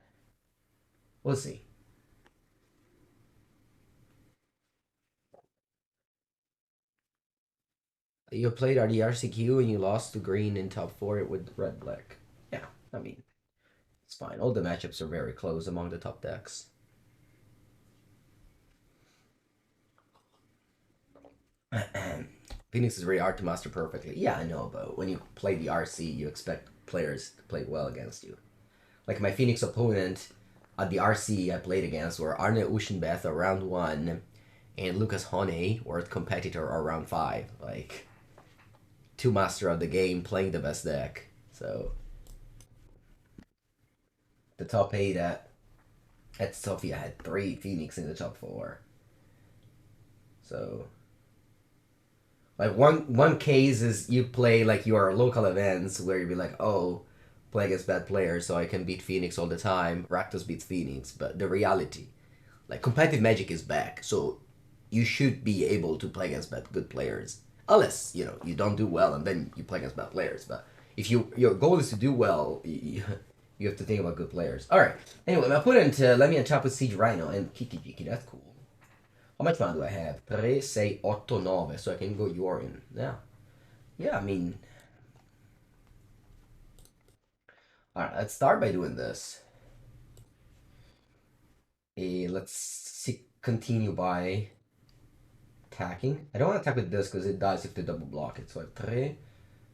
We'll see. You played RDRCQ and you lost to green in top 4 with red-black. Yeah, I mean, it's fine. All the matchups are very close among the top decks. Phoenix is really hard to master perfectly. Yeah, I know, but when you play the RC, you expect players to play well against you. Like my Phoenix opponent at the RC I played against were Arne Ushenbeth round 1 and Lucas Hone, world competitor, round 5. Like, 2 master of the game playing the best deck. So, the top 8 at Sofia had 3 Phoenix in the top 4. So, like one case is you play like your local events where you be like, oh, play against bad players so I can beat Phoenix all the time. Rakdos beats Phoenix, but the reality, like competitive Magic is back, so you should be able to play against good players, unless you don't do well and then you play against bad players. But if your goal is to do well, you have to think about good players. All right. Anyway, my opponent let me untap with Siege Rhino and Kiki Jiki. That's cool. How much mana do I have? 3, 6, 8, 9. So I can go Yorin. Yeah. Yeah, I mean... Alright, let's start by doing this. Let's continue by attacking. I don't want to attack with this because it dies if they double block it. So I have 3,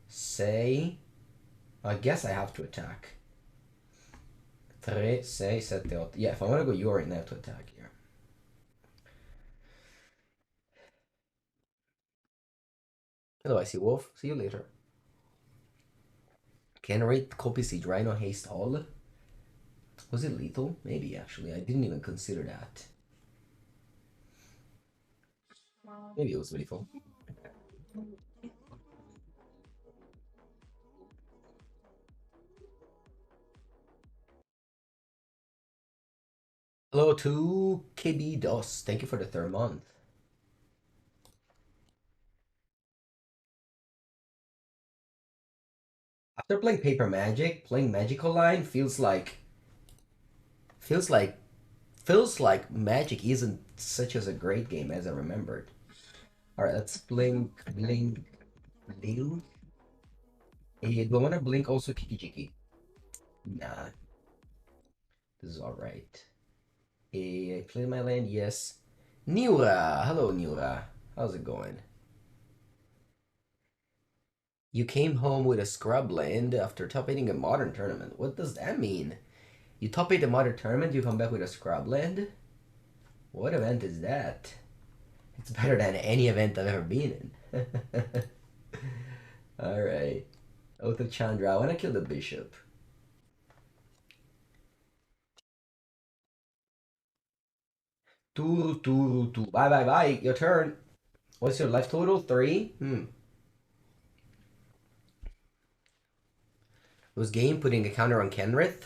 6... I guess I have to attack. 3, 6, 7, 8. Yeah, if I want to go Yorin, I have to attack here. Hello, I see Wolf. See you later. Can rate copy Siege Rhino haste all? Was it lethal? Maybe, actually. I didn't even consider that. Maybe it was lethal. Hello to KB DOS. Thank you for the 3rd month. After playing Paper Magic, playing Magical Line feels like feels like Magic isn't such as a great game as I remembered. All right, let's blink. Do I want to blink also Kiki? Nah, this is all right. I play my land, yes. Nura, hello Nura. How's it going? You came home with a scrub land after top 8ing a modern tournament. What does that mean? You top 8 a modern tournament, you come back with a scrub land? What event is that? It's better than any event I've ever been in. Alright. Oath of Chandra. I want to kill the bishop. Turu. Bye. Your turn. What's your life total? 3? Was game putting a counter on Kenrith?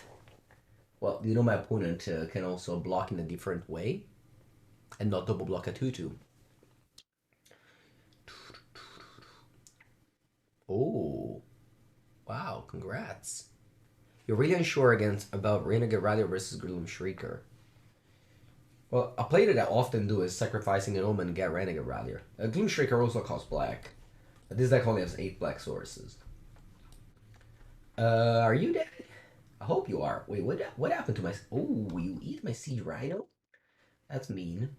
Well, you know my opponent can also block in a different way. And not double block a 2/2. Oh. Wow, congrats. You're really unsure about Renegade Rallier versus Gloom Shrieker. Well, a play that I often do is sacrificing an Omen and get Renegade Rallier. Gloom Shrieker also costs black. But this deck only has 8 black sources. Are you dead? I hope you are. Wait, what happened to my... Oh, you eat my Siege Rhino? That's mean.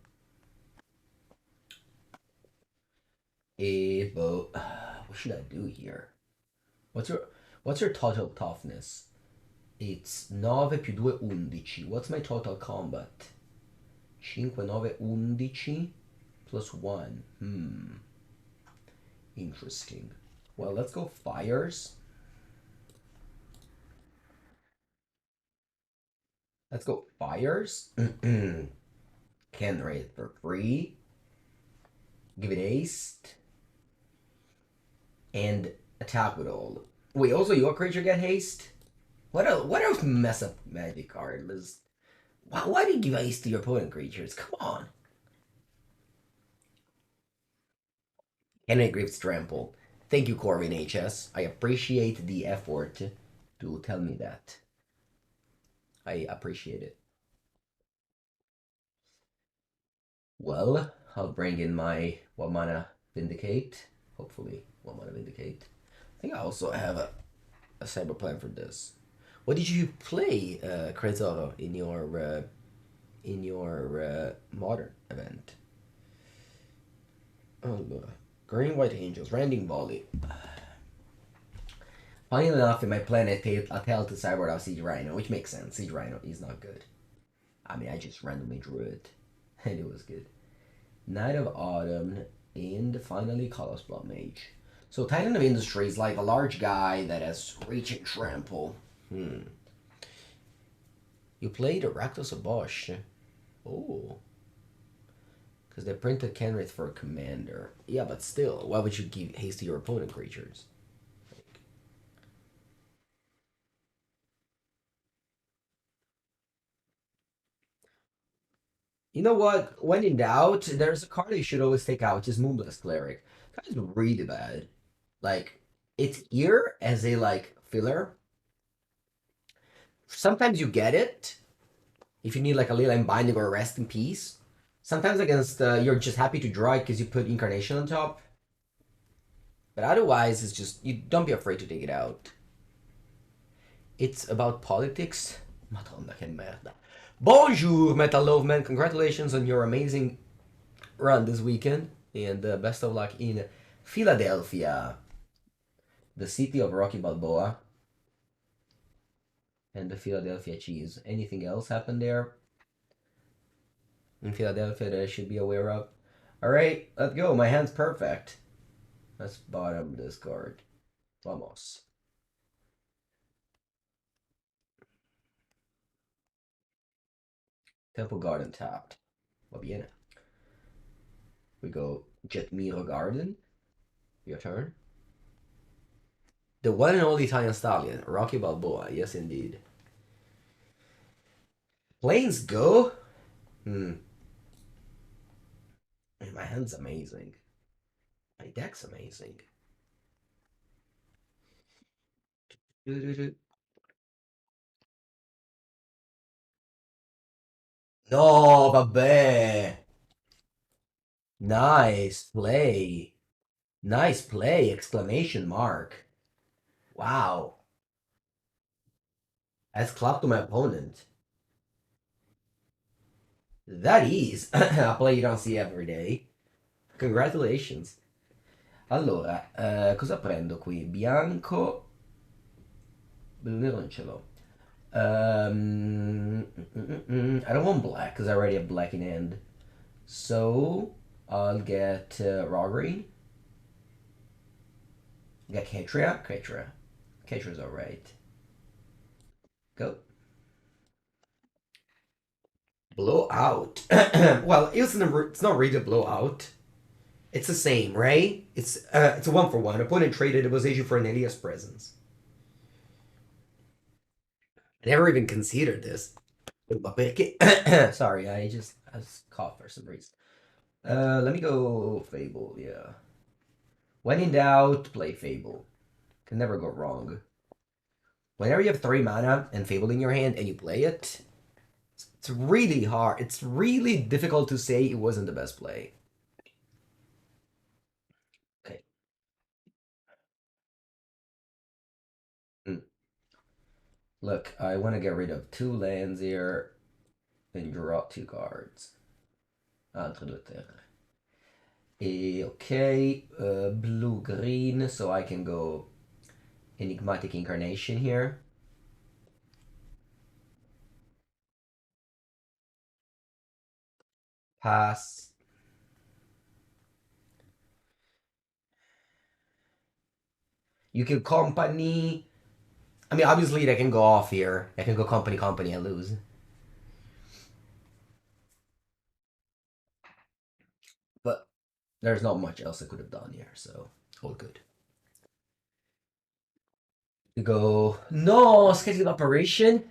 But what should I do here? What's your total toughness? It's 9 più 2 11. What's my total combat? 5 9 11 plus 1. Interesting. Well, let's go fires. Let's go fires. Can raid for free. Give it haste. And attack with all. Wait, also your creature get haste? What a mess up magic card. Why do you give haste to your opponent creatures? Come on. Henry Griff's Trample. Thank you, Corvin HS. I appreciate the effort to tell me that. I appreciate it. Well, I'll bring in my 1 mana Vindicate. Hopefully, 1 mana Vindicate. I think I also have a cyber plan for this. What did you play, Krezoro, in your modern event? Oh, Green White Angels, Randing Volley. Funny enough, in my plan, I tell to sideboard out Siege Rhino, which makes sense. Siege Rhino is not good. I mean, I just randomly drew it, and it was good. Knight of Autumn, and finally Callous Bloodmage. So Titan of Industry is like a large guy that has reach and trample. You played Rakdos of Bosch. Oh. Because they printed Kenrith for a commander. Yeah, but still, why would you give haste to your opponent creatures? You know what? When in doubt, there's a card you should always take out, which is Moon-Blessed Cleric. That is really bad. Like, it's here as a, like, filler. Sometimes you get it, if you need, like, a Leyline Binding or a Rest in Peace. Sometimes against, you're just happy to draw it because you put Incarnation on top. But otherwise, it's just, you don't be afraid to take it out. It's about politics. Madonna che merda. Bonjour, Metal Love Man. Congratulations on your amazing run this weekend. And best of luck in Philadelphia, the city of Rocky Balboa. And the Philadelphia cheese. Anything else happen there in Philadelphia that I should be aware of? Alright, let's go. My hand's perfect. Let's bottom this card. Vamos. Temple Garden tapped. Va bene. We go Jetmir Garden. Your turn. The one and only Italian stallion, Rocky Balboa. Yes, indeed. Planes go. My hand's amazing. My deck's amazing. Do-do-do. No, vabbè. Nice play. Nice play! Exclamation mark. Wow. That's clap to my opponent. That is a play you don't see every day. Congratulations. Allora, cosa prendo qui? Bianco. Nero non ce l'ho. I don't want black because I already have black in hand. So I'll get Raugrin. Get Ketria. Ketria's alright. Go. Blowout. Well, it's not really a blowout. It's the same, right? It's a 1-for-1. Opponent traded a Boseiju for Nelea's presence. I never even considered this. Sorry, I just coughed for some reason. Let me go Fable, yeah. When in doubt, play Fable. Can never go wrong. Whenever you have 3 mana and Fable in your hand and you play it, it's really hard. It's really difficult to say it wasn't the best play. Okay. Look, I want to get rid of 2 lands here and draw 2 cards. Entre deux terres. Okay, blue-green, so I can go Enigmatic Incarnation here. Pass. You can company. I mean, obviously they can go off here. I can go company, I lose. But there's not much else I could have done here, so all good. You go. No, Skyclave Apparition.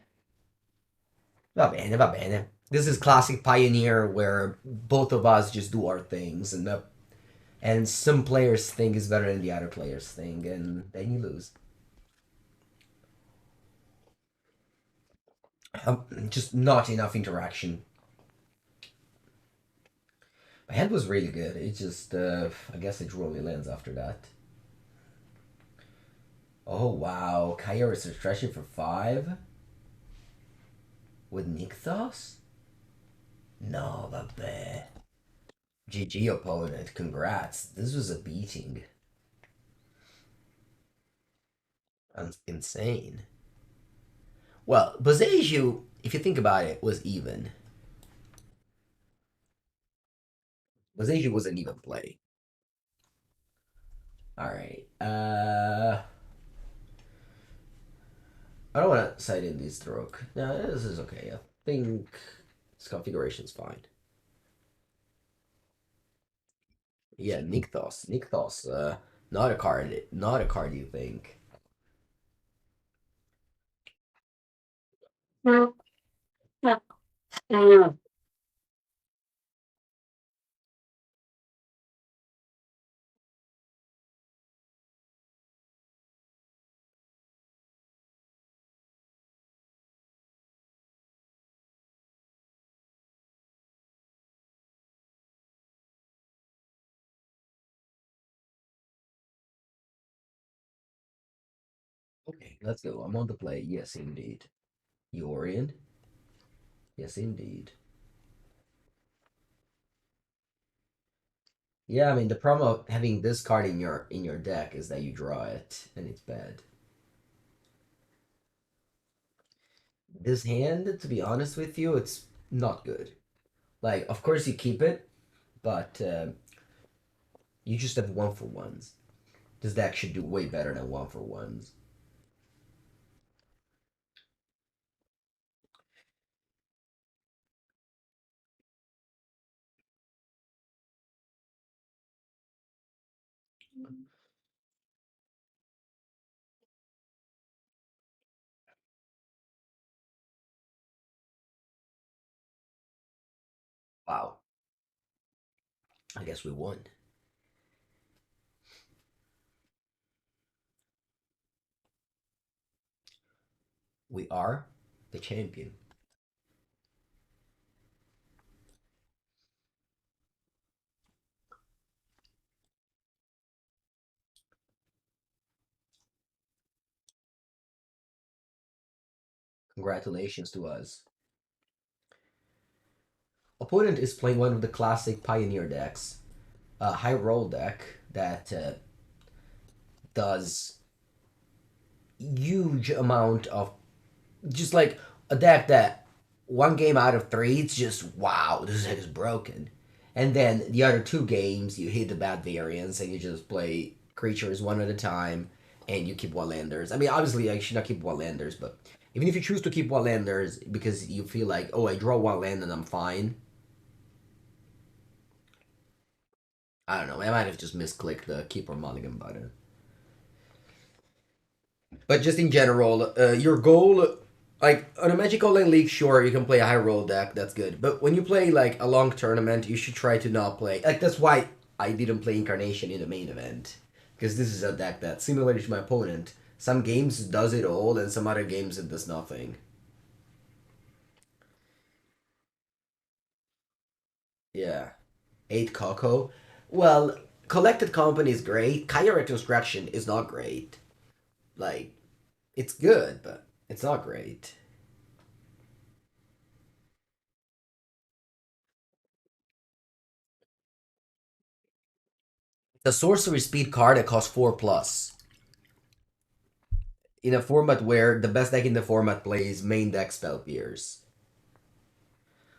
Va bene, va bene. This is classic Pioneer where both of us just do our things, and some players' thing is better than the other player's thing, and then you lose. Just not enough interaction. My hand was really good. It just, I guess it drew only lands after that. Oh wow, Kairos is stretching for 5? With Nykthos? No, vabbè. GG opponent, congrats. This was a beating. Insane. Well, Boseiju, if you think about it, was even. Boseiju was an even play. Alright. I don't want to side in this stroke. No, this is okay. I think this configuration's fine. Yeah, Nykthos. Nykthos, not a card. Not a card you think. Okay, let's go. I'm on the play. Yes, indeed. You're in? Yes, indeed. Yeah, I mean the problem of having this card in your deck is that you draw it and it's bad. This hand, to be honest with you, it's not good. Like, of course you keep it, but you just have 1-for-1s. This deck should do way better than 1-for-1s. Wow. I guess we won. We are the champion. Congratulations to us. Opponent is playing one of the classic Pioneer decks, a high roll deck that does huge amount of just like a deck that one game out of three, it's just wow, this deck is broken. And then the other two games, you hit the bad variants and you just play creatures one at a time and you keep one-landers. I mean, obviously, I should not keep one-landers, but even if you choose to keep one-landers because you feel like, oh, I draw one land and I'm fine. I don't know, I might have just misclicked the keep or mulligan button. But just in general, your goal, like on a Magic Online League, sure, you can play a high roll deck, that's good. But when you play like a long tournament, you should try to not play. Like that's why I didn't play Incarnation in the main event, because this is a deck that, similar to my opponent, some games does it all, and some other games it does nothing. Yeah, 8 Coco. Well, Collected Company is great. Kaya Reconstruction is not great. Like, it's good, but it's not great. The sorcery speed card that costs 4 plus in a format where the best deck in the format plays main deck spell pierce.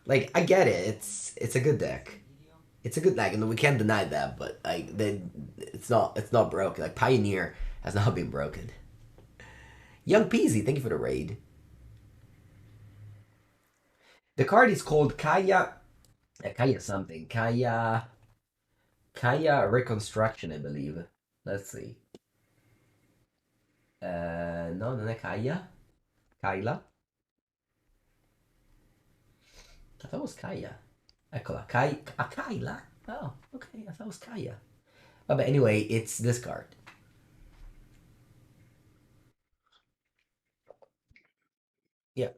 Like I get it, it's a good deck. It's a good deck, and we can't deny that. But like, it's not broken. Like Pioneer has not been broken. Young Peasy, thank you for the raid. The card is called Kaya. Kaya something. Kaya Reconstruction, I believe. Let's see. No, non è Kaya. Kyla. I thought it was Kaya. Eccola, Kyla? Oh, okay, I thought it was Kaya. Oh, but anyway, it's this card. Yeah.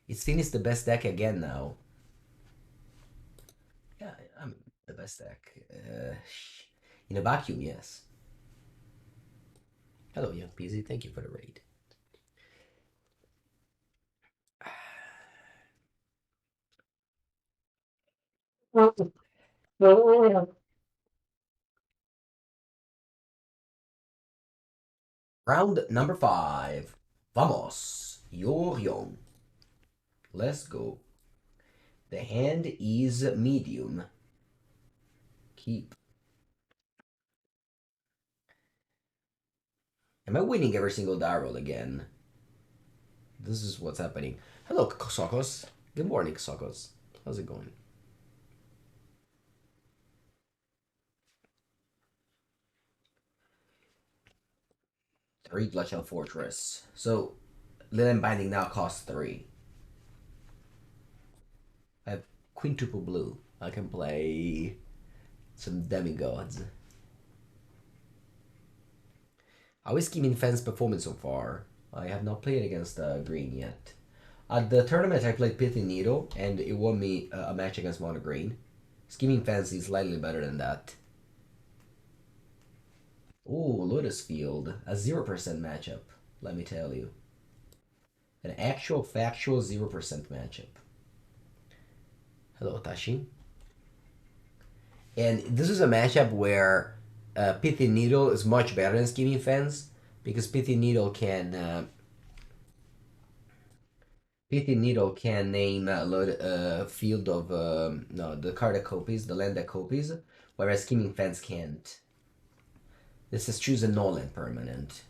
It's finished the best deck again now. Yeah, I'm the best deck. In a vacuum, yes. Hello, young PZ. Thank you for the raid. Round number 5. Vamos. You're young. Let's go. The hand is medium. Keep. Am I winning every single die roll again? This is what's happening. Hello, Sokos. Good morning, Sokos. How's it going? 3 Glacial Fortress. So, Leyline Binding now costs 3. I have quintuple blue. I can play some demigods. How is Scheming Fence performing so far? I have not played against green yet. At the tournament, I played Pithy Needle, and it won me a match against Mono Green. Scheming Fence is slightly better than that. Ooh, Lotus Field. A 0% matchup, let me tell you. An actual, factual 0% matchup. Hello, Tashi. And this is a matchup where Pithy Needle is much better than Scheming Fence, because Pithy Needle can name a field of no, the card that copies, the land that copies, whereas Scheming Fence can't. This is choose a no-land permanent.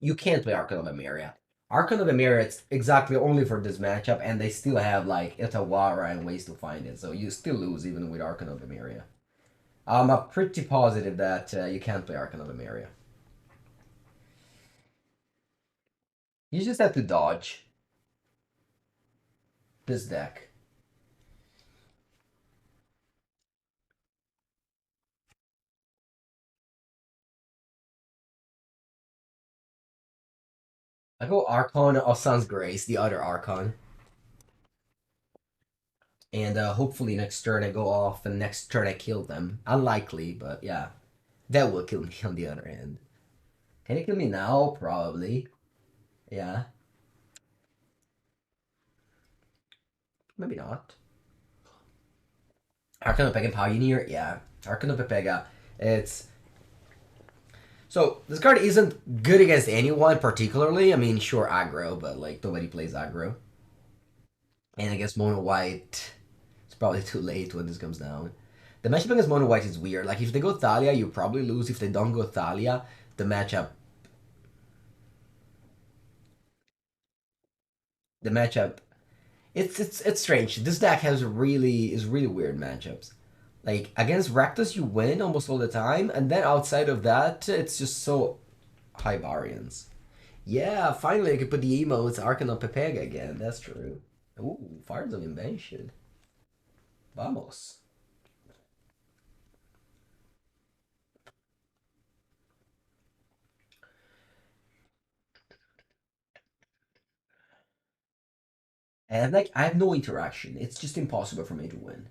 You can't play Archon of Emeria. Archon of Emeria it's exactly only for this matchup, and they still have like Itawara and ways to find it, so you still lose even with Archon of Emeria. I'm pretty positive that you can't play Archon of Emeria. You just have to dodge this deck. I go Archon of Sun's Grace, the other Archon. And hopefully next turn I go off and next turn I kill them. Unlikely, but yeah. That will kill me on the other hand. Can it kill me now? Probably. Yeah. Maybe not. Archon of Pega Pioneer? Yeah. Archon of Pega. It's... So, this card isn't good against anyone particularly. I mean, sure, aggro, but like, nobody plays aggro. And against Mono White, it's probably too late when this comes down. The matchup against Mono White is weird. Like, if they go Thalia, you probably lose. If they don't go Thalia, the matchup... The matchup... It's strange. This deck has really weird matchups. Like, against Rakdos, you win almost all the time, and then outside of that, it's just so high variance. Yeah, finally I could put the emotes Arcana Pepega again. That's true. Ooh, Fires of Invention. Vamos. And like, I have no interaction. It's just impossible for me to win.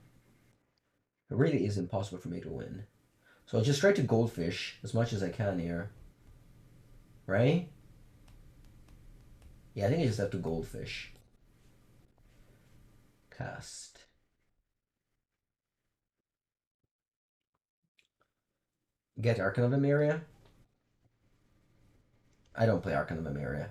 It really is impossible for me to win. So I'll just try to goldfish as much as I can here. Right? Yeah, I think I just have to goldfish. Cast. Get Arcana of Emeria. I don't play Arcana of Emeria.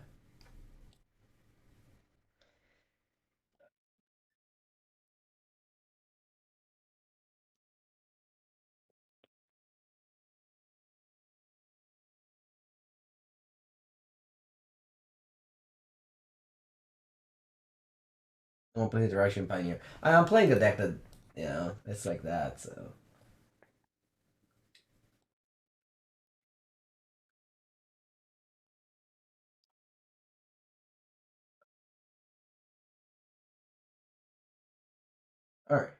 I won't play Interaction Pioneer. I'm playing a deck that, it's like that, so. Alright.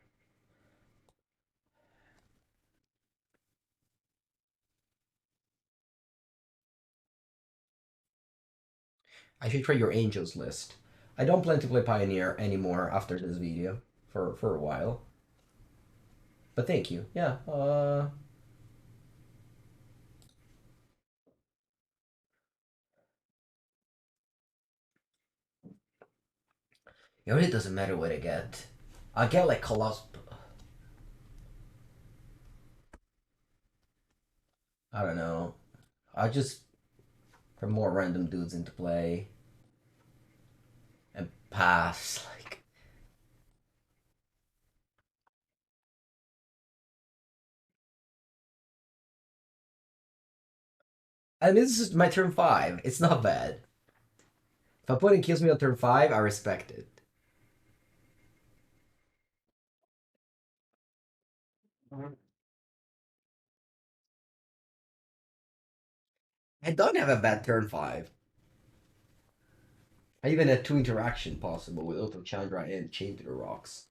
I should try your Angels list. I don't plan to play Pioneer anymore after this video for a while. But thank you. Yeah. It really doesn't matter what I get. I get like Coloss. I don't know. I just put more random dudes into play and pass. Like, I mean, this is my turn 5. It's not bad. If opponent kills me on turn 5, I respect it. I don't have a bad turn 5. I even had 2 interaction possible with Oath of Chandra and Chain to the Rocks.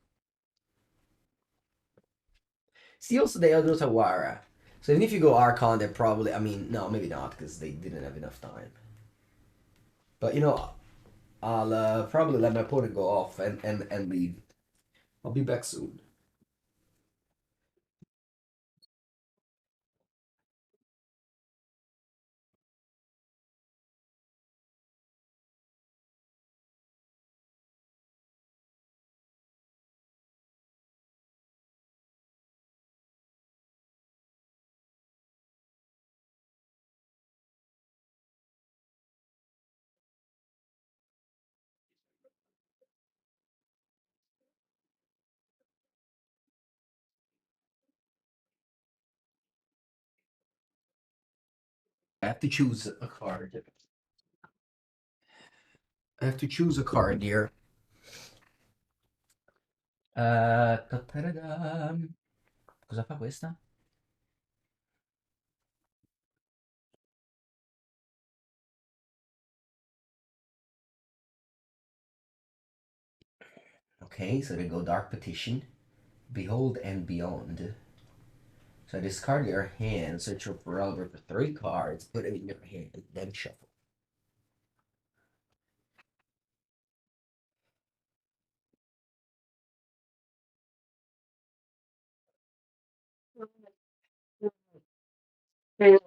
Steals the Elder Tawara. So even if you go Archon, they're probably... I mean, no, maybe not, because they didn't have enough time. But, I'll probably let my opponent go off and leave. I'll be back soon. I have to choose a card. I have to choose a card here. Ta-ta-da-dam. Cosa fa questa? Okay, so they go Dark Petition, Behold and Beyond. So discard your hand, search for Relic for 3 cards, put it in your hand, then shuffle. Three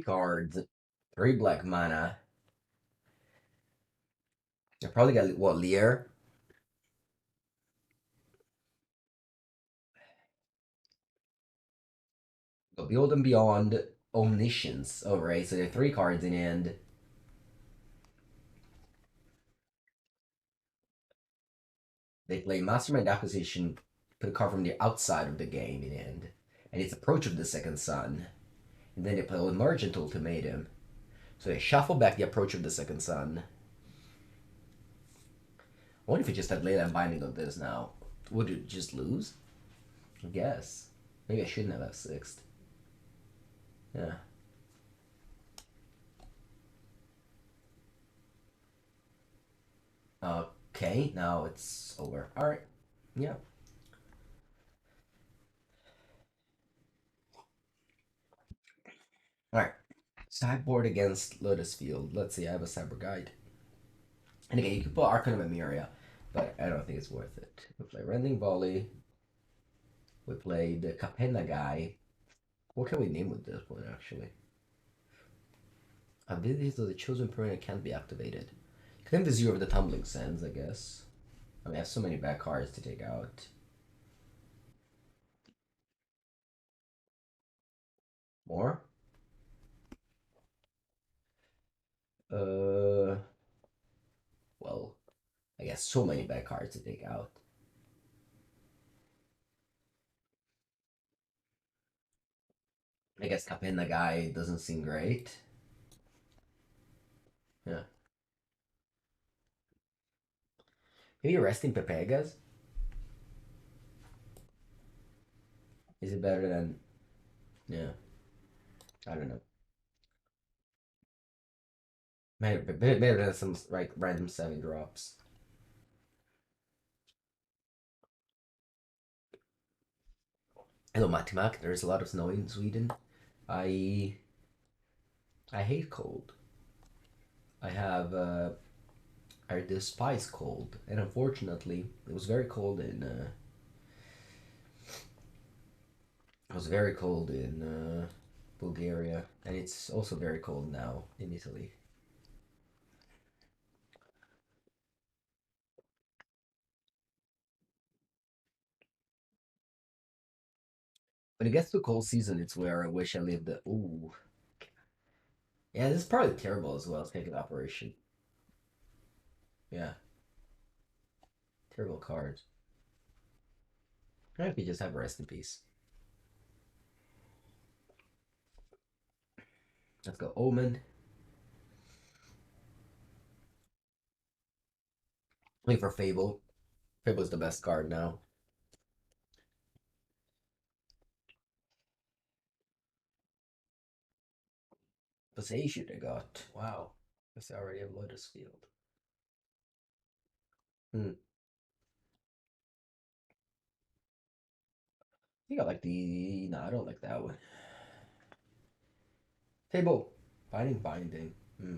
cards, three black mana. I probably got what Lear. Go Beyond and Beyond, Omniscience. Oh right, so there are three cards in hand. They play Mastermind Acquisition, put a card from the outside of the game in hand, and it's Approach of the Second Sun. And then they play Emergent Ultimatum. So they shuffle back the Approach of the Second Sun. I wonder if it just had Leyline Binding on this now. Would it just lose? I guess. Maybe I shouldn't have F6'd. Yeah. Okay, now it's over. Alright. Yeah. Alright. Sideboard against Lotus Field. Let's see, I have a cyber guide. And again, you can put Arcanum and Miria, but I don't think it's worth it. We play Rending Volley. We play the Capenna guy. What can we name with this one, actually? Abilities of the chosen permanent can't be activated. Claim the Zero of the Tumbling Sands, I guess. I mean, I have so many bad cards to take out. More? Uh, well, I guess so many bad cards to take out. I guess Capenna guy doesn't seem great. Yeah. Maybe Resting Pepegas? Is it better than... Yeah. I don't know. Better than some like random 7 drops. Hello, Matimak. There's a lot of snow in Sweden. I I hate cold. I have I despise cold, and unfortunately, it was very cold in it was very cold in Bulgaria, and it's also very cold now in Italy. When it gets to cold season, it's where I wish I lived. Ooh, yeah, this is probably terrible as well. Sacred Apparition. Yeah, terrible card. I hope you just have rest in peace. Let's go Omen. Wait for Fable. Fable's the best card now. Passage I got. Wow. Guess I already have Lotus Field. Hmm. I think I like the... No, I don't like that one. Fable. Binding. Hmm.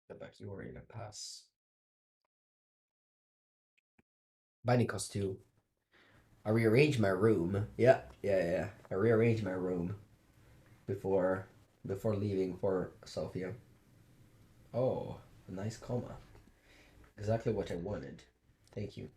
Get back to worry and pass. Binding costs 2. I rearrange my room. Yeah. I rearrange my room before leaving for Sofia. Oh, a nice comma. Exactly what I wanted. Thank you.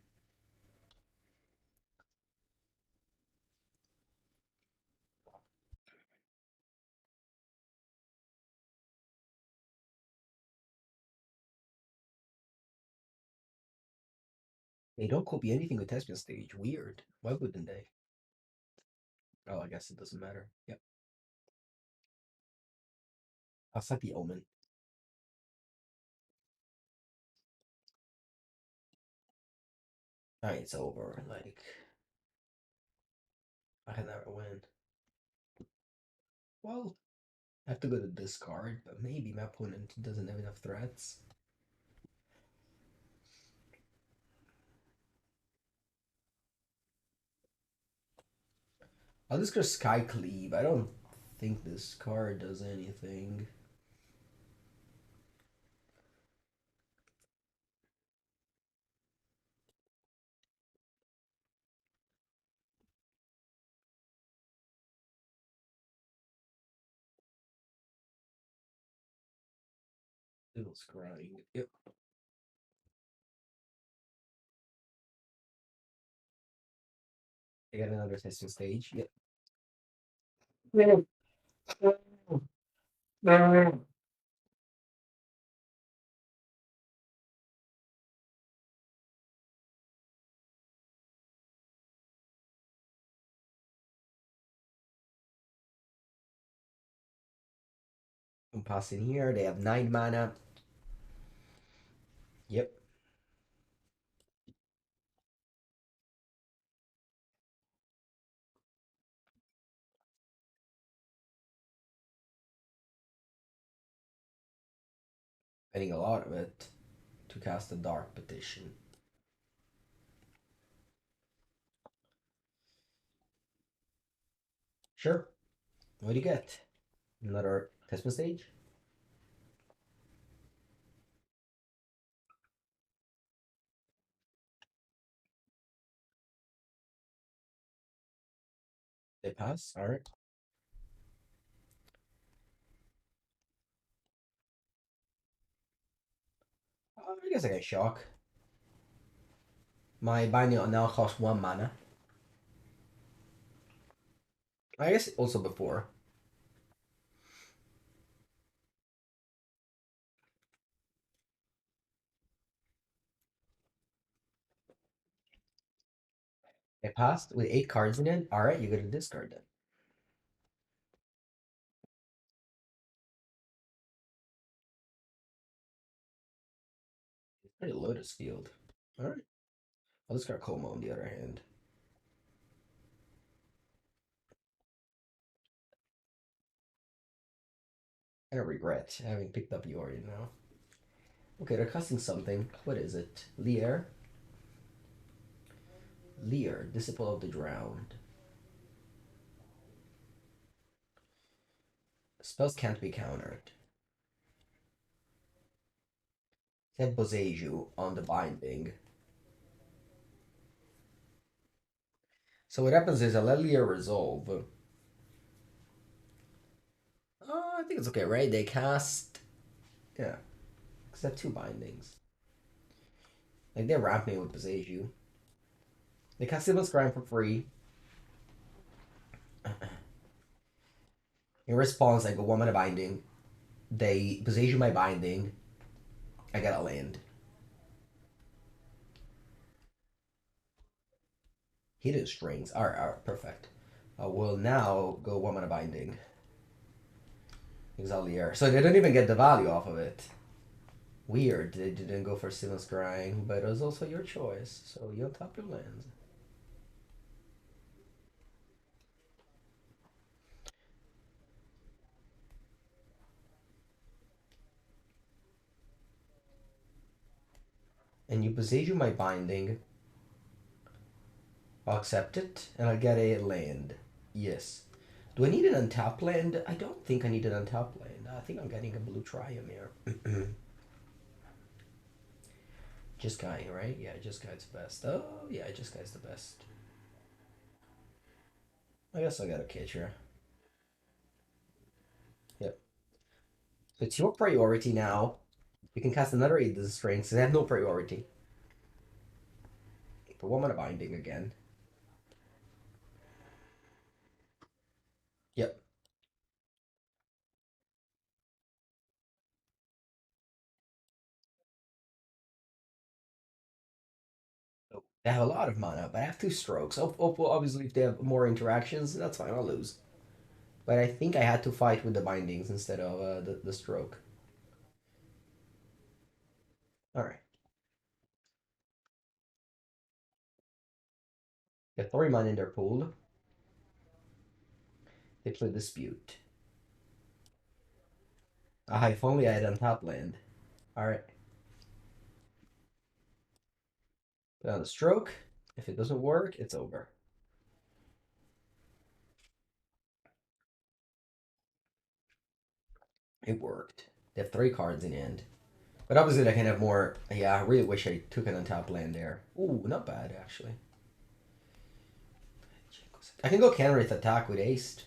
They don't copy anything with Thespian Stage. Weird. Why wouldn't they? Oh, I guess it doesn't matter. Yep. I'll set the Omen. Alright, it's over. Like, I can never win. Well, I have to go to discard, but maybe my opponent doesn't have enough threats. I'll just go Skyclave. I don't think this card does anything. Still scrying. Yep. I got another testing stage. Yep. I'm passing here. They have 9 mana. Yep. Spending a lot of it to cast a Dark Petition. Sure. What do you get? Another testament stage? They pass? Alright. I guess I get shock. My binding now costs 1 mana. I guess also before. It passed with 8 cards in it. Alright, you get to discard them. It's pretty Lotus Field. Alright. I'll discard Coma on the other hand. I don't regret having picked up Yori now. Okay, they're casting something. What is it? Leer? Leer, Disciple of the Drowned. Spells can't be countered. Set Boseiju on the binding. So what happens is I let Leer resolve. I think it's okay, right? They cast... Yeah. Except 2 bindings. Like, they ramp me with Boseiju. They cast Simon's Crime for free. In response, I go 1 mana binding. They Boseiju my binding. I get a land. Hidden Strings. Alright, perfect. I will now go 1 mana binding. Exile the air. So they don't even get the value off of it. Weird. They didn't go for Simon's Scrying, but it was also your choice. So you untap your lands. And you Boseiju my binding. I'll accept it, and I'll get a land. Yes. Do I need an untapped land? I don't think I need an untapped land. I think I'm getting a blue Triome here. Just Guy, right? Yeah, Just Guy's best. Oh, yeah, Just Guy's the best. I guess I got a Ketria. Yep. So it's your priority now. You can cast another 8 this strength, so they have no priority. But 1 mana binding again. Yep. So they have a lot of mana, but I have 2 strokes. Well, obviously, if they have more interactions, that's fine, I'll lose. But I think I had to fight with the bindings instead of the stroke. Alright. Get 3 mana in their pool. They play Dispute. Ah, if only I had untap land. Alright. Put on the stroke. If it doesn't work, it's over. It worked. They have 3 cards in the end. But obviously they can have more. Yeah, I really wish I took an untap land there. Ooh, not bad actually. I can go counter with attack with Ace.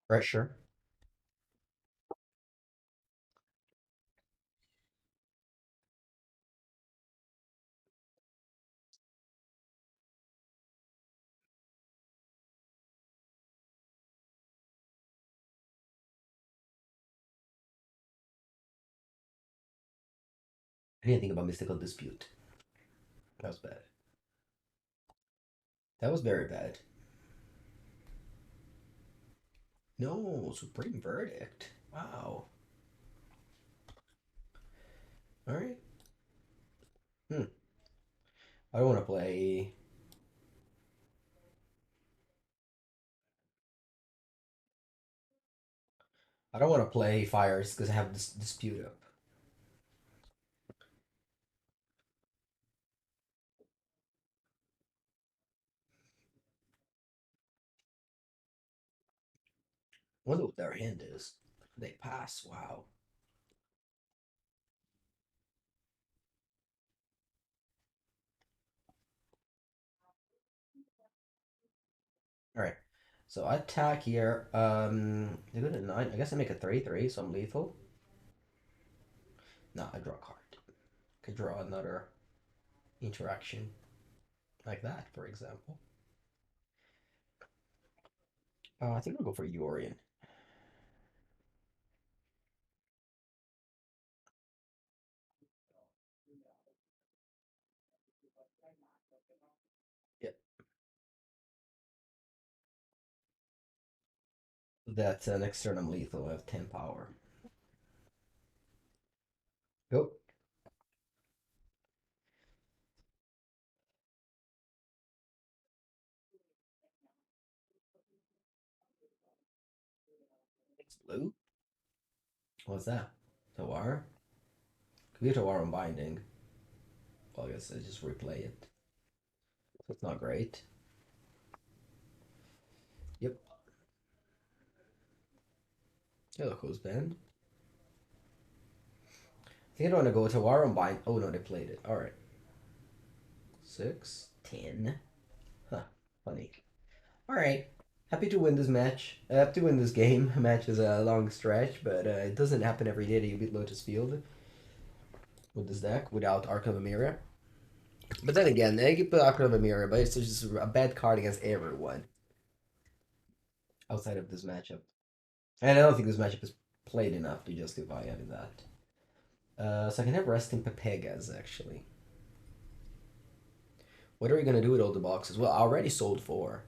Pressure. I didn't think about Mystical Dispute. That was bad. That was very bad. No, Supreme Verdict. Wow. Alright. Hmm. I don't want to play. I don't want to play Fires because I have this dispute up. I wonder what their hand is. They pass. Wow. Alright. So I attack here. They go to 9. I guess I make a 3/3, so I'm lethal. No, I draw a card. Could draw another interaction like that, for example. I think I'll go for Yorion. Yeah, that's next turn I'm lethal. I have 10 power. Go. It's blue. What's that? Tawara? Could be a Tawara Binding. Well, I guess I just replay it. So it's not great. Yep. Hello, Coast Band. I think I don't want to go Tawara Bind. Oh no, they played it. Alright. 6, 10. Huh. Funny. Alright. Happy to win this match. Happy to win this game. Match is a long stretch, but it doesn't happen every day that you beat Lotus Field with this deck without Arc of Amira. But then again, they can put Arc of Amira, but it's just a bad card against everyone outside of this matchup. And I don't think this matchup is played enough to justify having that. So I can have Resting Pepegas, actually. What are we going to do with all the boxes? Well, I already sold 4.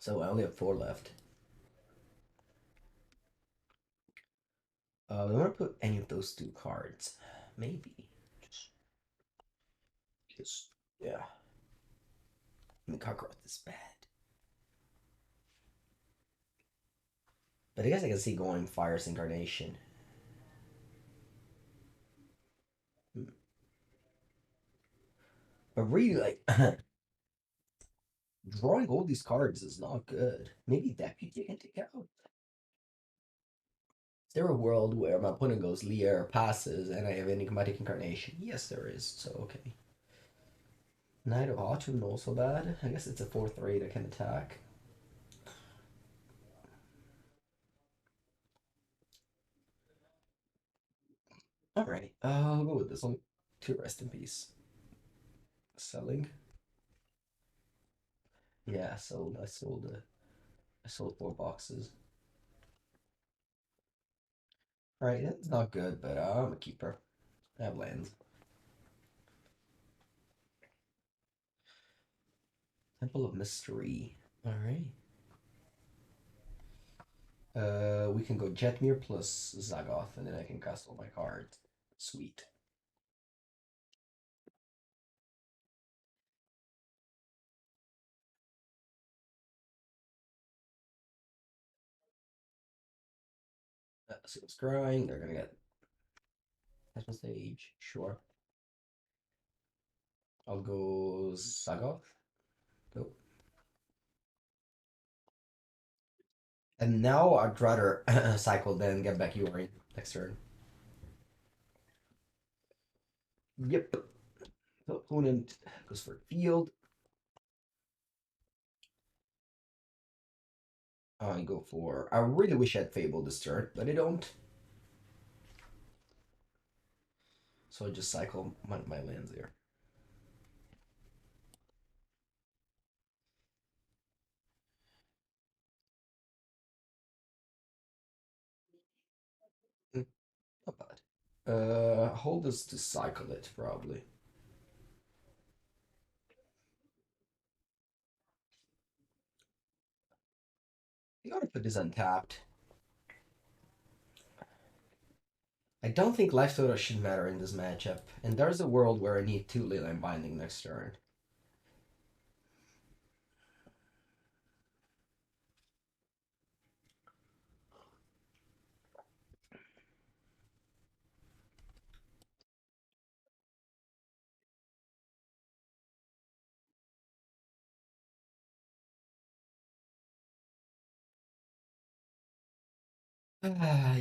So I only have 4 left. I don't want to put any of those 2 cards. Maybe. Just yeah. The Gargaroth is bad. But I guess I can see going Fire's Incarnation. But really, like, drawing all these cards is not good. Maybe Deputy can take out. Is there a world where my opponent goes Lear passes and I have Enigmatic Incarnation? Yes, there is. So, okay. Knight of Autumn, not so bad. I guess it's a 4/3 that can attack. Alright, I'll go with this one. 2 rest in peace. Selling. Yeah, I sold 4 boxes. Alright, that's not good, but I'm a keeper. I have lands. Temple of Mystery. Alright. We can go Jetmir plus Zagoth, and then I can cast all my cards. Sweet. See what's growing. They're gonna get Attachment stage, sure. I'll go Zagoth. Nope. And now I'd rather cycle than get back Yori next turn. Yep. The opponent goes for field. I go for. I really wish I had Fable this turn, but I don't. So I just cycle my lands there. Mm, not bad. Hold this to cycle it probably. You gotta put this untapped. I don't think life total should matter in this matchup, and there's a world where I need 2 Leyline Binding next turn.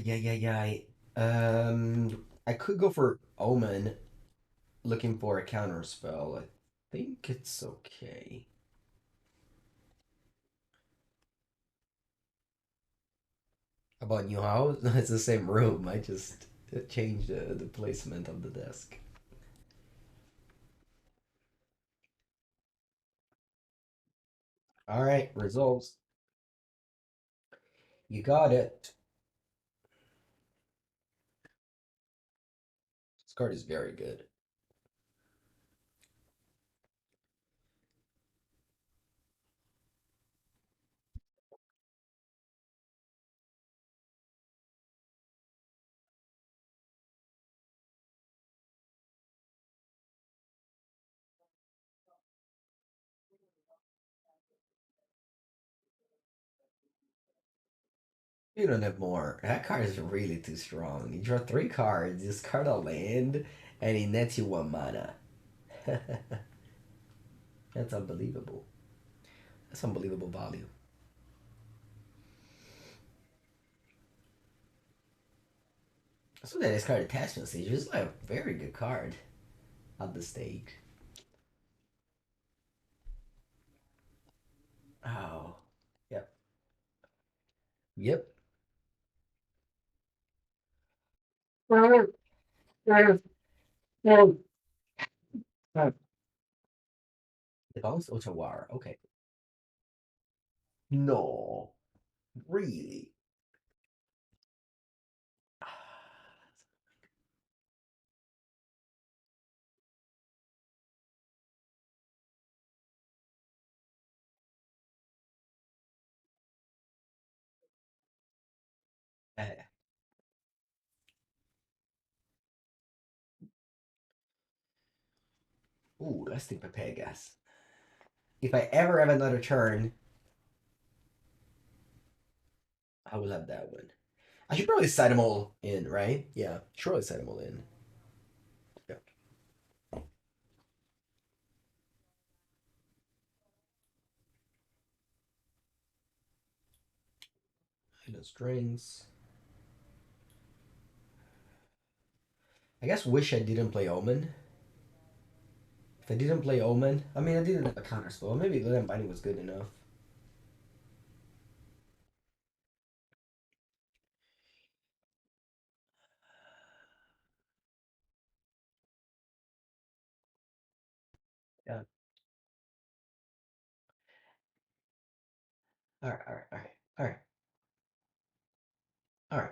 Yeah. I could go for Omen, looking for a counter spell. I think it's okay. About new house? It's the same room. I just changed the placement of the desk. All right, results. You got it. This card is very good. You don't have more. That card is really too strong. You draw 3 cards, discard a land, and it nets you 1 mana. That's unbelievable. That's unbelievable value. So that discard attachment stage is like a very good card at the stage. Oh. Yep. Yep. The bounce Otawara. Okay. No. Really? Eh. Ooh, let's think Pepegas. If I ever have another turn, I will have that one. I should probably set them all in, right? Yeah, surely set them all in. Yeah. Hidden strings. I guess wish I didn't play Omen. If I didn't play Omen, I mean, I didn't have a counter spell. Maybe Leyline Binding was good enough. Yeah. All right. All right.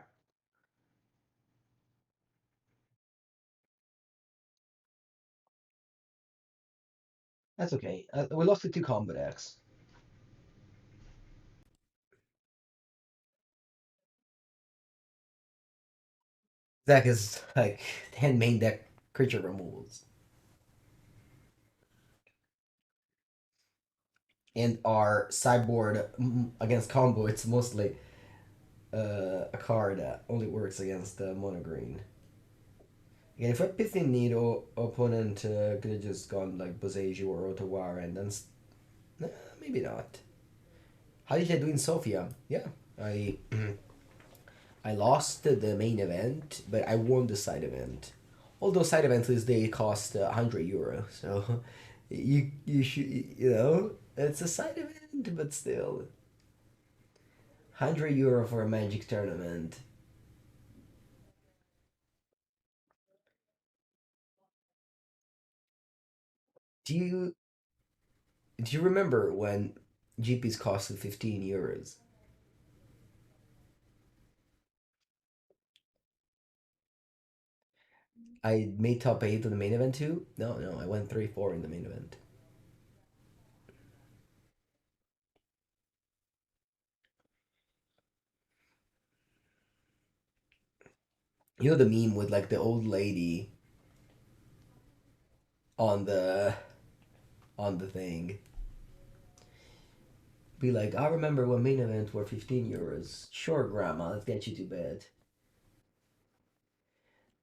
That's okay. We lost to 2 combat decks. Deck is like 10 main deck creature removals. And our sideboard against combo, it's mostly a card that only works against mono green. Again, if I Pithy need opponent could have just gone like Boseiju or Otawara and then maybe not. How did I do in Sofia? Yeah, I I lost the main event, but I won the side event. Although side events they cost €100, so you should it's a side event, but still €100 for a Magic tournament. Do you do you remember when GPs cost €15? I made top eight in the main event too. No, no, I went 3-4 in the main event. You know the meme with like the old lady on the thing. Be like, I remember when main event were €15. Sure, grandma, let's get you to bed.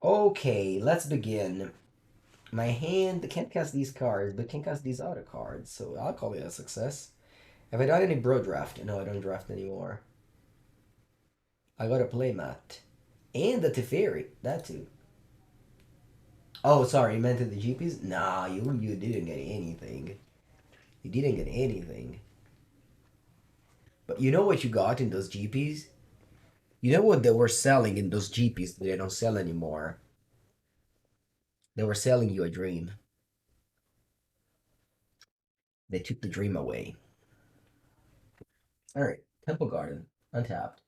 Okay, let's begin. My hand can't cast these cards, but can cast these other cards, so I'll call it a success. Have I done any bro draft? No, I don't draft anymore. I got a playmat. And the Teferi, that too. Oh, sorry, you meant in the GPs? Nah, you didn't get anything. You didn't get anything. But you know what you got in those GPs? You know what they were selling in those GPs that they don't sell anymore? They were selling you a dream. They took the dream away. Alright, Temple Garden, untapped.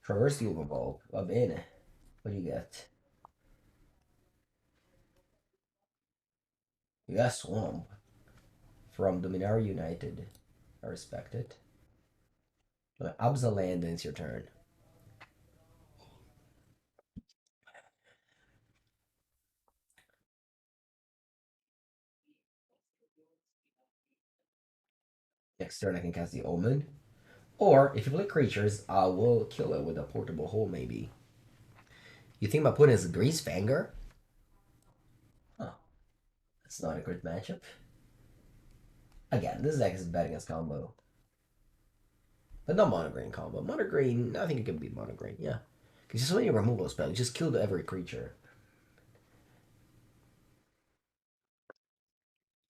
Traverse the Overvault. Va bene. What do you get? You got Swamp from Dominaria United. I respect it. Abza land and it's your turn. Next turn I can cast the Omen. Or, if you play creatures, I will kill it with a portable hole, maybe. You think my opponent is Grease Fanger? Huh. That's not a good matchup. Again, this deck is bad against combo. But not mono green combo. Mono green, I think it can beat mono green, yeah. Because just when you removal spell, you just kill every creature.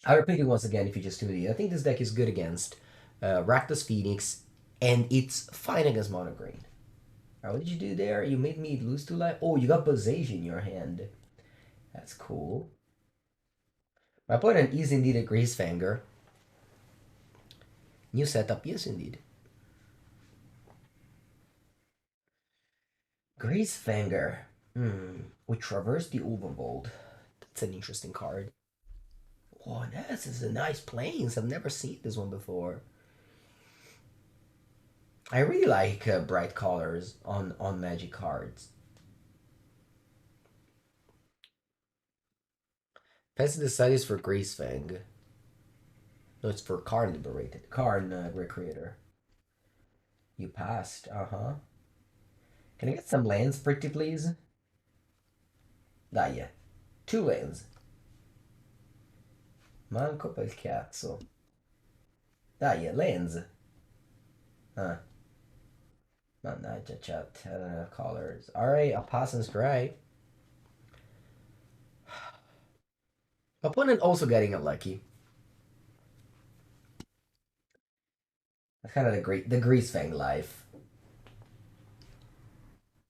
I repeat it once again if you just tuned in. I think this deck is good against Rakdos Phoenix, and it's fine against mono green. Right, what did you do there? You made me lose 2 life. Oh, you got Boseiju in your hand. That's cool. My opponent is indeed a Greasefanger. New setup, yes indeed. Greasefanger. We traverse the Overworld. That's an interesting card. Oh, this is a nice plains. I've never seen this one before. I really like bright colors on Magic cards. Pesticide is for Greasefang. No, it's for Karn Liberated. Karn Recreator. You passed. Uh-huh. Can I get some lands, pretty please? Dai. 2 lands. Manco pel cazzo. Dai, lands. Ah, mannaggia, chat. I don't have colors. Alright, I'll pass and strike. Opponent also getting a lucky. That's kind of the Greasefang life.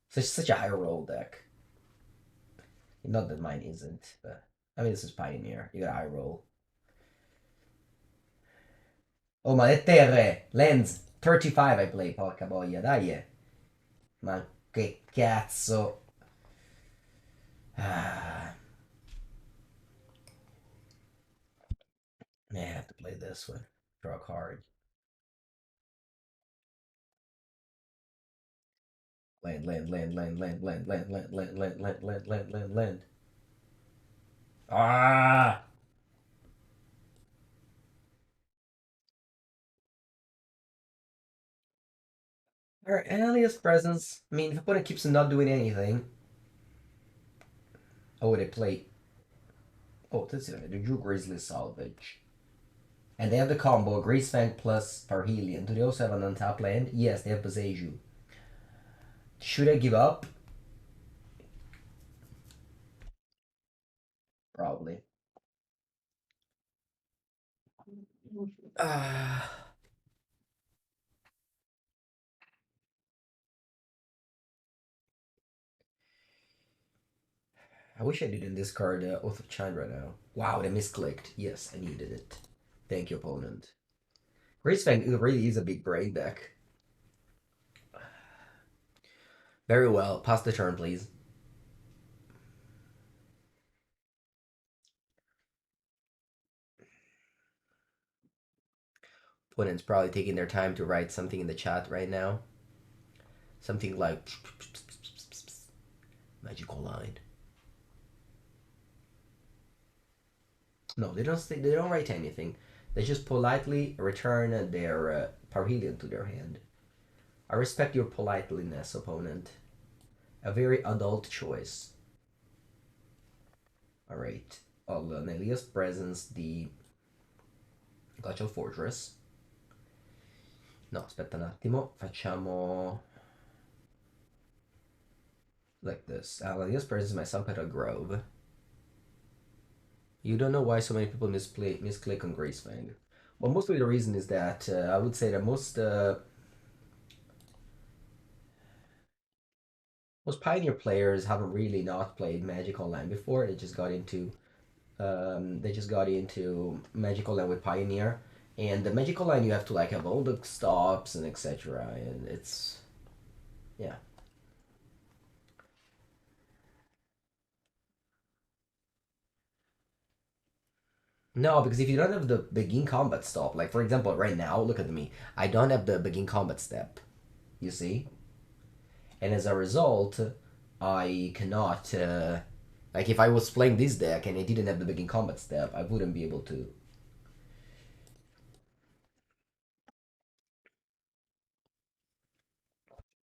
Such a high roll deck. Not that mine isn't, but I mean this is Pioneer. You got a high roll. Oh ma le terre! Lens! 35 I play, porca boia, dai. Ma che cazzo. Ah. Man, I have to play this one. Draw a card. Land. Ah! Alright, Alias Presence. I mean, if opponent keeps not doing anything, Oh, they play. Oh, that's it. They drew Grizzly Salvage. And they have the combo Greasefang plus Parhelion. Do they also have an untapped land? Yes, they have Boseiju. Should I give up? Probably. Uh, I wish I didn't discard Oath of Chandra now. Wow, they misclicked. Yes, I needed it. Thank you, opponent. Greasefang really is a big brain deck. Very well. Pass the turn, please. Opponent's probably taking their time to write something in the chat right now. Something like magical line. No, they don't. They don't write anything. They just politely return their Parhelion to their hand. I respect your politeness, opponent. A very adult choice. Alright. Nylea's presence, the Glacial Fortress. No, aspetta un attimo. Facciamo like this. Nylea's presence, my Sunpetal Grove. You don't know why so many people misclick on Greasefang. Well, mostly the reason is that I would say that most Pioneer players haven't really not played Magic Online before. They just got into Magic Online with Pioneer, and the Magic Online you have to like have all the stops and etc. And it's yeah. No, because if you don't have the begin combat stop, like for example, right now, look at me. I don't have the begin combat step. You see, and as a result, I cannot. Like if I was playing this deck and I didn't have the begin combat step, I wouldn't be able to.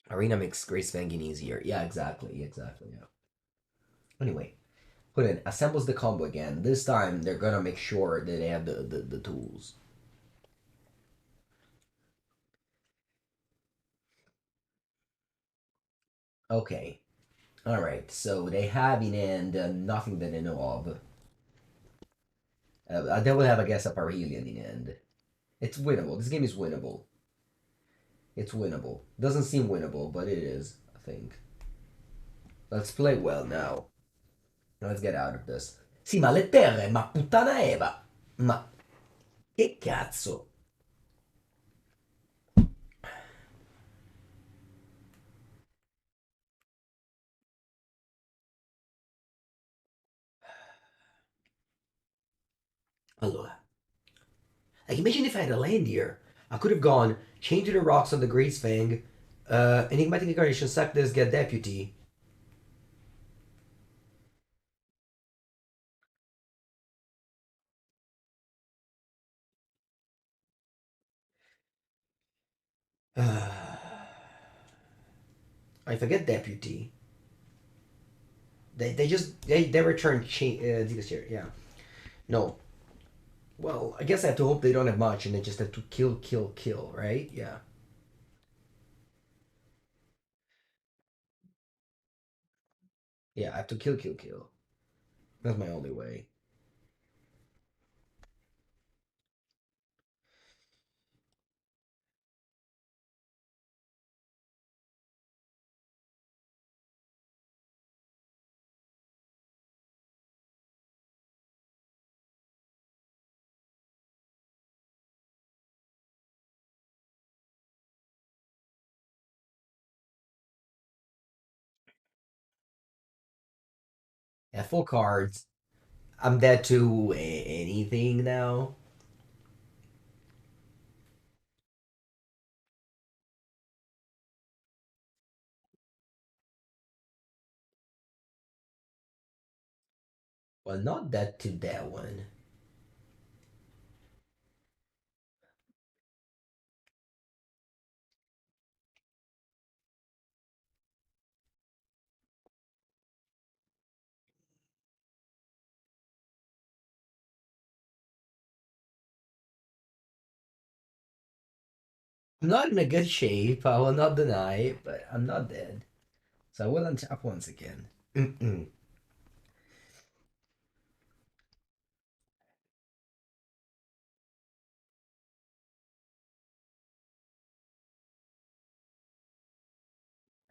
Arena makes Grace Fangin easier. Yeah, exactly, exactly. Yeah. Anyway, put in assembles the combo again. This time they're gonna make sure that they have the tools. Okay. All right. So they have in end nothing that they know of. They will have, I guess, a Parhelion in end. It's winnable. This game is winnable. It's winnable. Doesn't seem winnable, but it is, I think. Let's play well now. Let's get out of this. Sì, ma le terre, ma puttana Eva. Ma che cazzo? Allora, like imagine if I had a land here. I could have gone, change to the rocks on the Great Fang, Enigmatic Incarnation, sack this, get Deputy. I forget Deputy. They just they return this year. Yeah. No. Well, I guess I have to hope they don't have much and they just have to kill, kill, kill, right? Yeah. Yeah, I have to kill, kill, kill. That's my only way. At full cards, I'm dead to anything now. Well, not dead to that one. I'm not in a good shape, I will not deny it, but I'm not dead. So I will untap once again.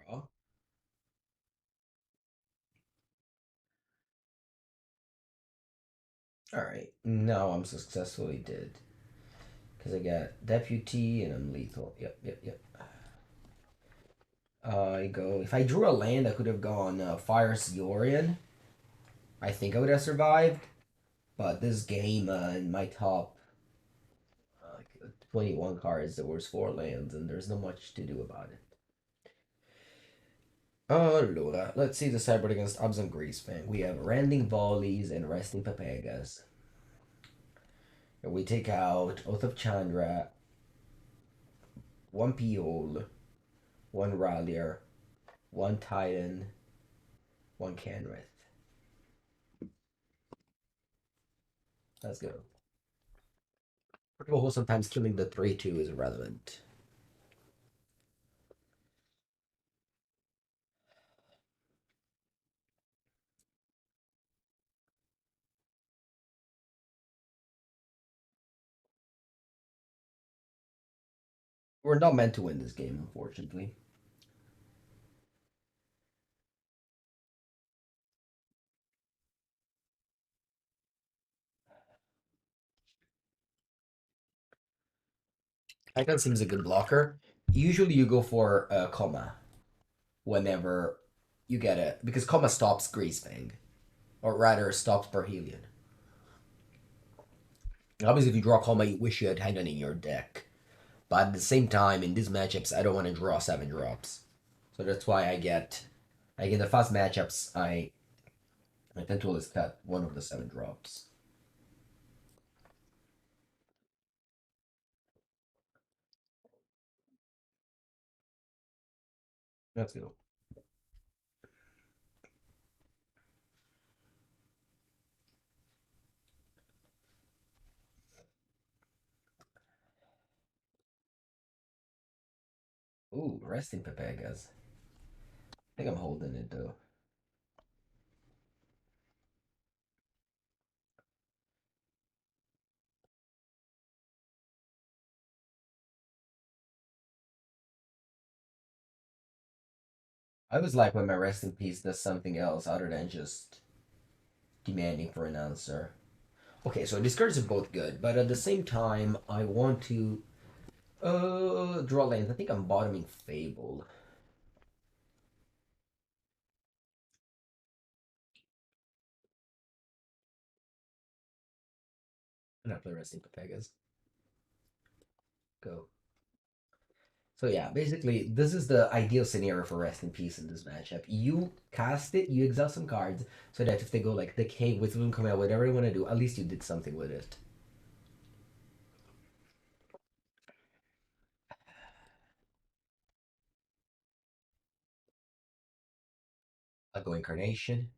Draw. Alright, now I'm successfully dead. Because I got Deputy and I'm lethal. Yep, yep, yep. I go. If I drew a land, I could have gone Fires of Invention. I think I would have survived. But this game, in my top 21 cards, there was 4 lands, and there's not much to do about it. Allora, let's see the sideboard against Abzan Greasefang. We have Rending Volleys and Resting Papagas. And we take out Oath of Chandra, 1 Piol, 1 Rallier, 1 Titan, 1 Canrith. Let's go. Portable sometimes killing the 3-2 is irrelevant. We're not meant to win this game, unfortunately. Icon seems a good blocker. Usually you go for a comma whenever you get it, because comma stops Greasefang, or rather stops Parhelion. Obviously, if you draw comma, you wish you had Titan in your deck. But at the same time, in these matchups, I don't want to draw 7 drops. So that's why in the fast matchups, I tend to always cut one of the 7 drops. Let's go. Ooh, Resting Papagas. I think I'm holding it though. I always like when my resting piece does something else other than just demanding for an answer. Okay, so these cards are both good, but at the same time, I want to draw lands. I think I'm bottoming Fable. I'm not play Resting Papagas. Go. So yeah, basically, this is the ideal scenario for Rest in Peace in this matchup. You cast it, you exile some cards, so that if they go like Decay, Wisdom, come out, whatever you want to do, at least you did something with it. I'll go Incarnation.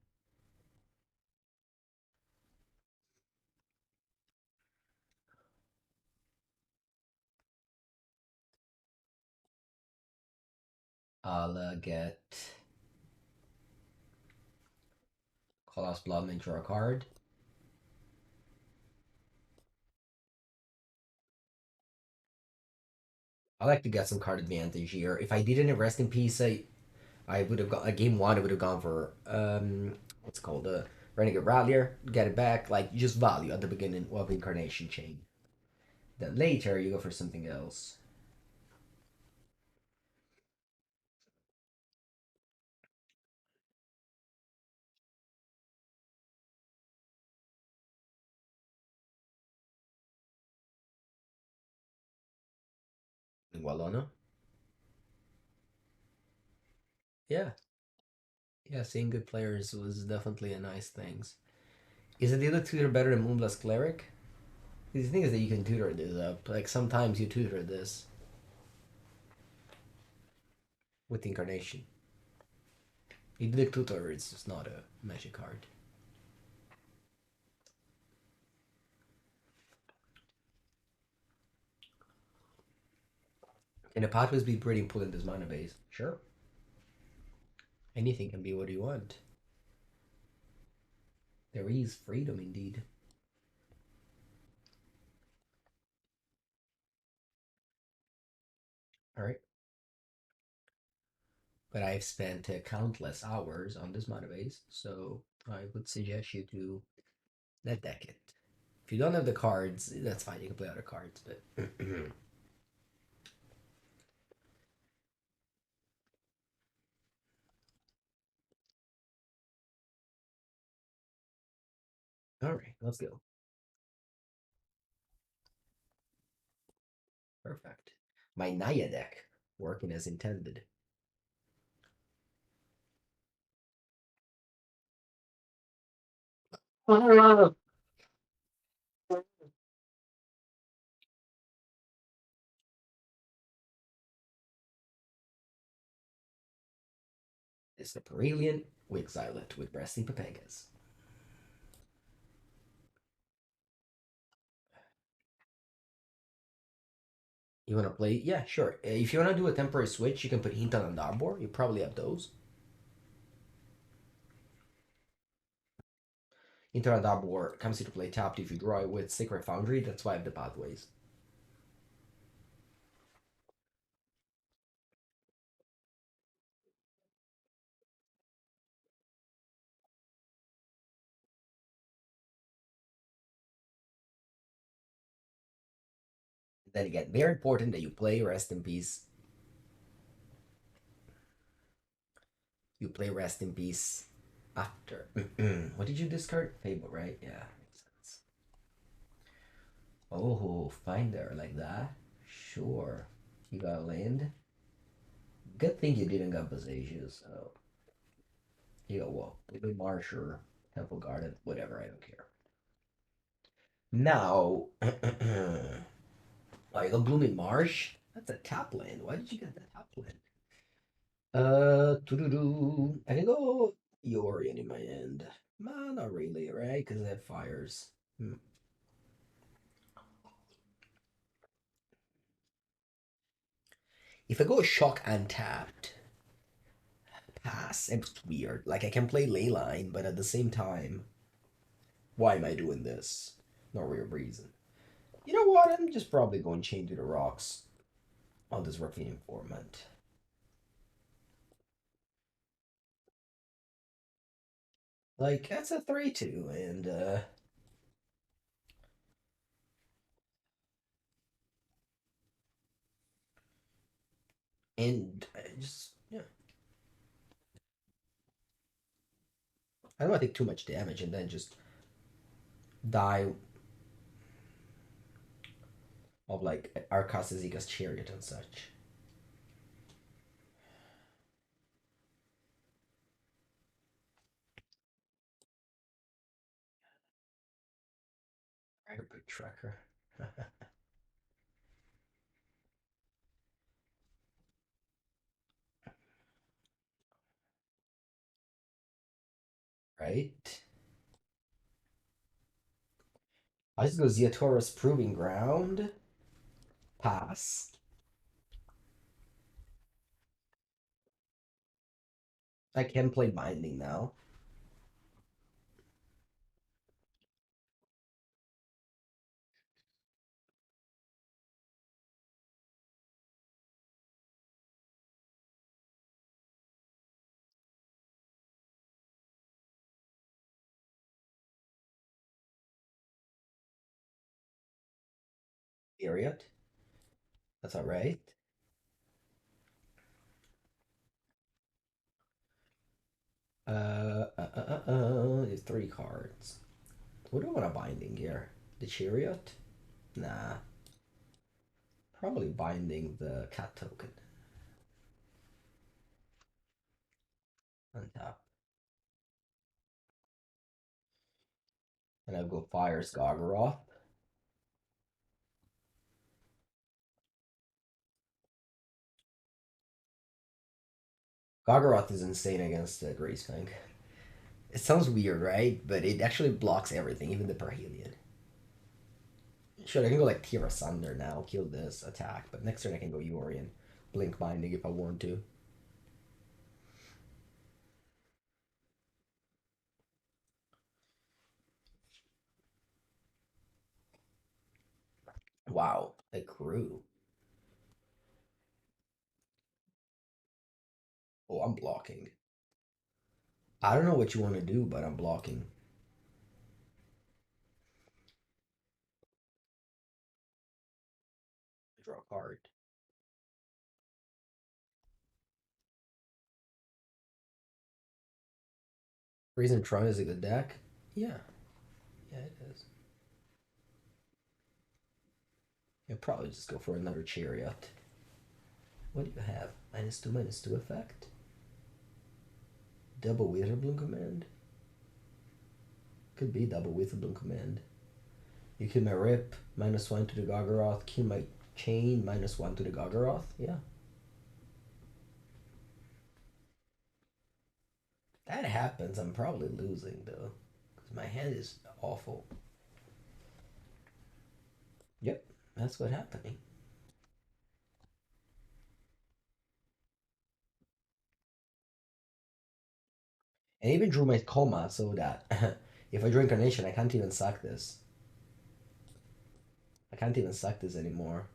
I'll get Callous Bloodmage, draw a card. I like to get some card advantage here. If I didn't have Rest in Peace, I would have got a game 1. I would have gone for what's it called Renegade Rallier. Get it back, like just value at the beginning of Incarnation chain. Then later you go for something else. Wallono. Yeah, yeah. Seeing good players was definitely a nice thing. Is it the other tutor better than Moon-Blessed Cleric? The thing is that you can tutor this up. Like sometimes you tutor this with the Incarnation. You did tutor, it's just not a magic card. And the pathways be pretty important in this mana base. Sure. Anything can be what you want. There is freedom indeed. Alright. But I've spent countless hours on this mana base, so I would suggest you to net deck it. If you don't have the cards, that's fine. You can play other cards, but all right, let's go. Perfect. My Naya deck working as intended. It's the Brilliant with Xylot with Resting Papangas. You want to play? Yeah, sure. If you want to do a temporary switch, you can put Hinterland Harbor. You probably have those. Hinterland Harbor comes into play tapped if you draw it with Sacred Foundry. That's why I have the pathways. Then again, very important that you play Rest in Peace. You play Rest in Peace after. What did you discard? Fable, right? Yeah, makes sense. Oh, Finder like that? Sure. You got land? Good thing you didn't got Bazasia, so. You got what? Maybe Marsh or Temple Garden, whatever, I don't care. Now, like a Blooming Marsh? That's a tap land. Why did you get that tap land? Doo-doo-doo. I can go Yorion in my end. Nah, not really, right? Because I have fires. If I go shock untapped, pass. It's weird. Like I can play Leyline, but at the same time, why am I doing this? No real reason. You know what? I'm just probably going Chain to the Rocks on this Ravine Informant. Like that's a 3-2, and I just yeah. I don't want to take too much damage and then just die of like Arcasizika's Chariot and such. Big tracker. Right? I just go Ziatora's Proving Ground. Pass. I can play Binding now. Period. That's alright. There's 3 cards. What do I want to Binding here? The Chariot? Nah. Probably Binding the cat token. On top. And I'll go Fires Gargaroth. Gargaroth is insane against Greasefang. It sounds weird, right? But it actually blocks everything, even the Parhelion. Sure, I can go like Tear Asunder now, kill this, attack, but next turn I can go Yorion. Blink Binding if I want to. Wow, a crew. Oh, I'm blocking. I don't know what you want to do, but I'm blocking. Draw a card. Reason Tron is a good deck? Yeah. Yeah, it is. You'll probably just go for another Chariot. What do you have? -2/-2 effect? Double Witherbloom command? Could be double Witherbloom command. You kill my Rip, -1 to the Gargaroth, kill my Chain, -1 to the Gargaroth. Yeah. That happens. I'm probably losing though. Because my hand is awful. Yep, that's what happening. And even drew my coma so that if I draw Incarnation, I can't even suck this. I can't even suck this anymore.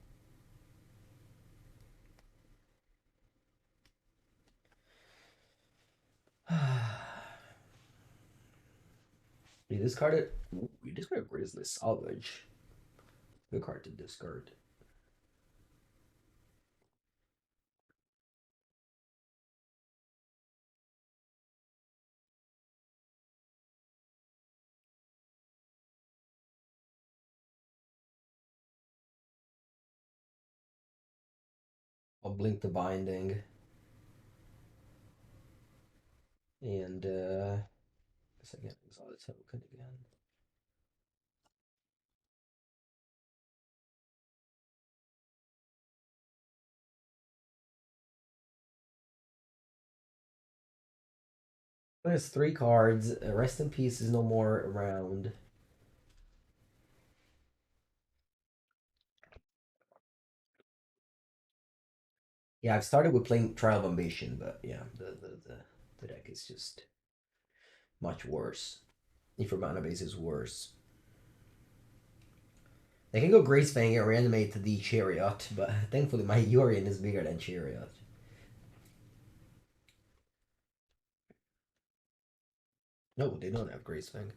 You discarded. Ooh, you discarded Grizzly Salvage. Good card to discard. I'll blink the binding. And guess I can exile the token again. There's 3 cards. Rest in Peace is no more around. Yeah, I've started with playing Trial of Ambition, but yeah, the deck is just much worse. If your mana base is worse. They can go Grace Fang and reanimate the Chariot, but thankfully my Yorion is bigger than Chariot. No, they don't have Grace Fang.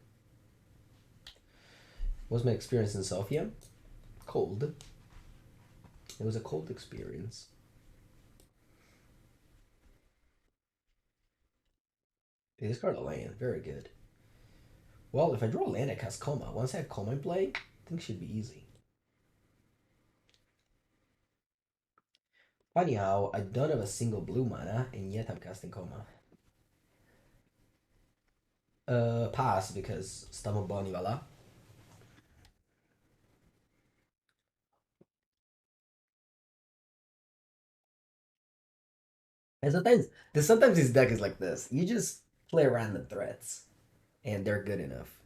What was my experience in Sofia? Cold. It was a cold experience. They discard a land. Very good. Well, if I draw a land, I cast Coma. Once I have Coma in play, things should be easy. Funny how I don't have a single blue mana, and yet I'm casting Coma. Pass, because Stamo Boni, voila. And sometimes this deck is like this. You just play random threats, and they're good enough.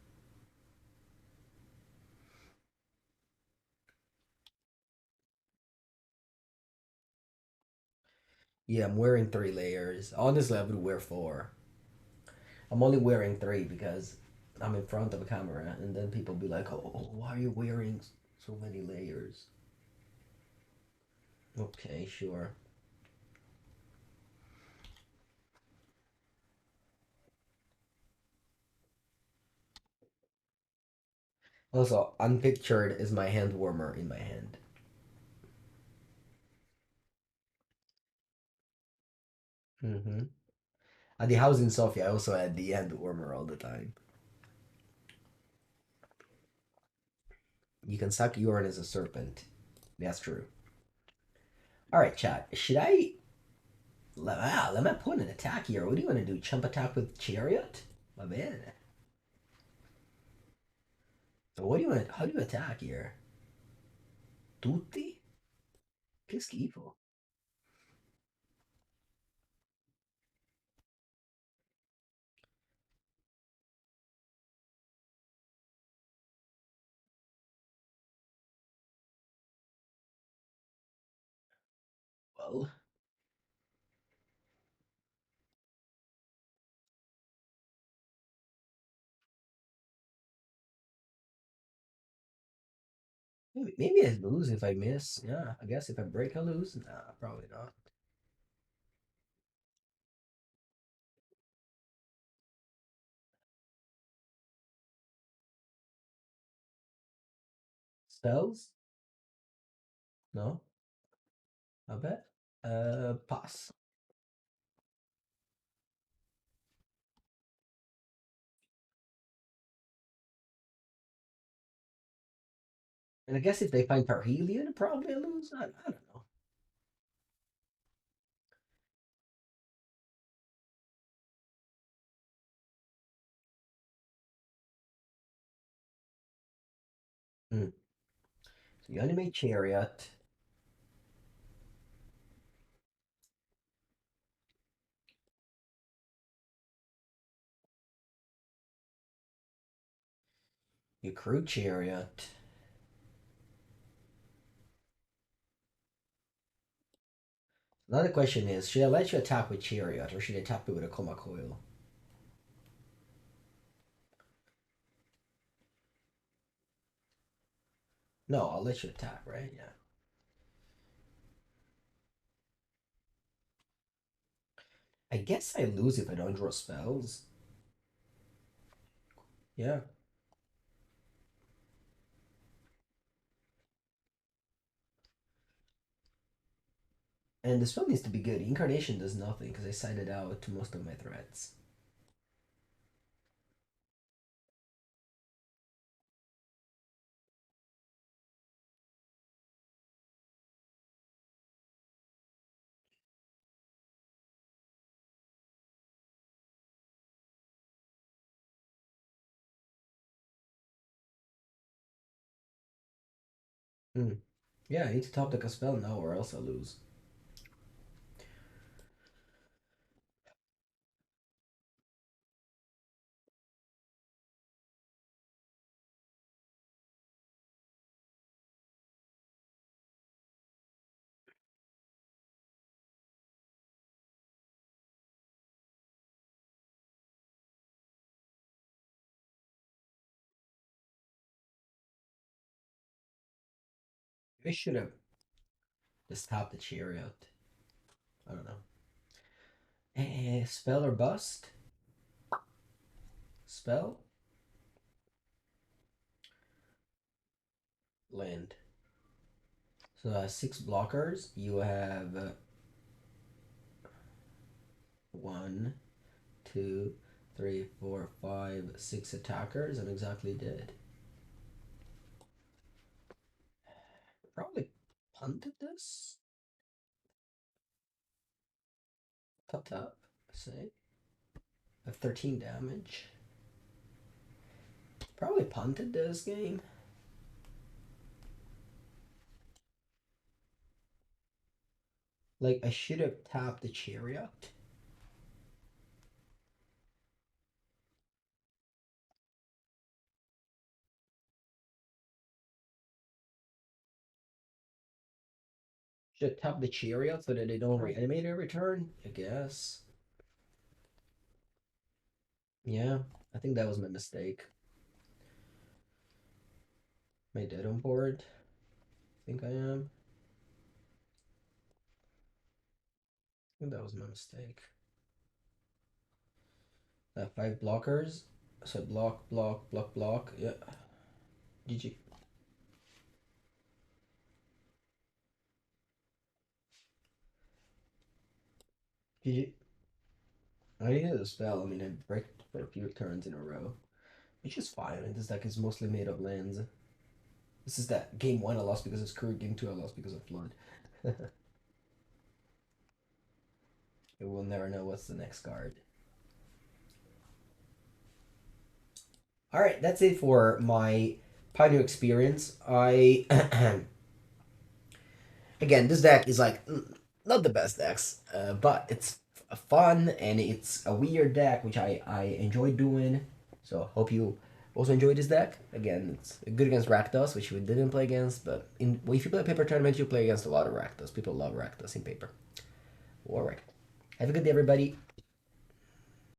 Yeah, I'm wearing 3 layers. Honestly, I would wear 4. I'm only wearing 3 because I'm in front of a camera, and then people be like, "Oh, why are you wearing so many layers?" Okay, sure. Also, unpictured is my hand warmer in my hand. Mm-hmm. At the house in Sofia, I also had the hand warmer all the time. You can suck urine as a serpent. That's true. All right, chat. Should I let me put an attack here? What do you want to do? Chump attack with Chariot? My man. So what do you want? How do you attack here? Tutti? Che schifo. spell. Maybe I lose if I miss. Yeah, I guess if I break, I lose. Nah, probably not. Spells? No, I bet. Pass. And I guess if they find Parhelion, probably I lose. I don't know. Hmm. So you animate Chariot. You crew Chariot. Another question is, should I let you attack with Chariot or should I attack it with a Coma Coil? No, I'll let you attack, right? Yeah. I guess I lose if I don't draw spells. Yeah. And the spell needs to be good. Incarnation does nothing because I sided out to most of my threats. Hmm. Yeah, I need to top deck a spell now or else I'll lose. I should have just topped the Chariot. I don't know. Spell or bust? Spell? Land. So 6 blockers. You have one, two, three, four, five, 6 attackers. I'm exactly dead. Probably punted this. Top up. Say. I have 13 damage. Probably punted this game. Like, I should have tapped the Chariot. Should have tapped the Chariot so that they don't reanimate every turn, I guess. Yeah, I think that was my mistake. Am I dead on board? I think I am. I think that was my mistake. 5 blockers. So block, block, block, block. Yeah. GG. GG. I hit a spell. I mean, I break for a few turns in a row, which is fine. I mean, this deck is mostly made of lands. This is that game 1 I lost because of Screw, game 2 I lost because of Flood. We'll never know what's the next card. Alright, that's it for my Pioneer experience. I again, this deck is like not the best decks, but it's fun and it's a weird deck which I enjoy doing. So hope you Also enjoy this deck. Again, it's good against Rakdos, which we didn't play against, but if you play a paper tournament, you play against a lot of Rakdos. People love Rakdos in paper. Alright. Have a good day, everybody.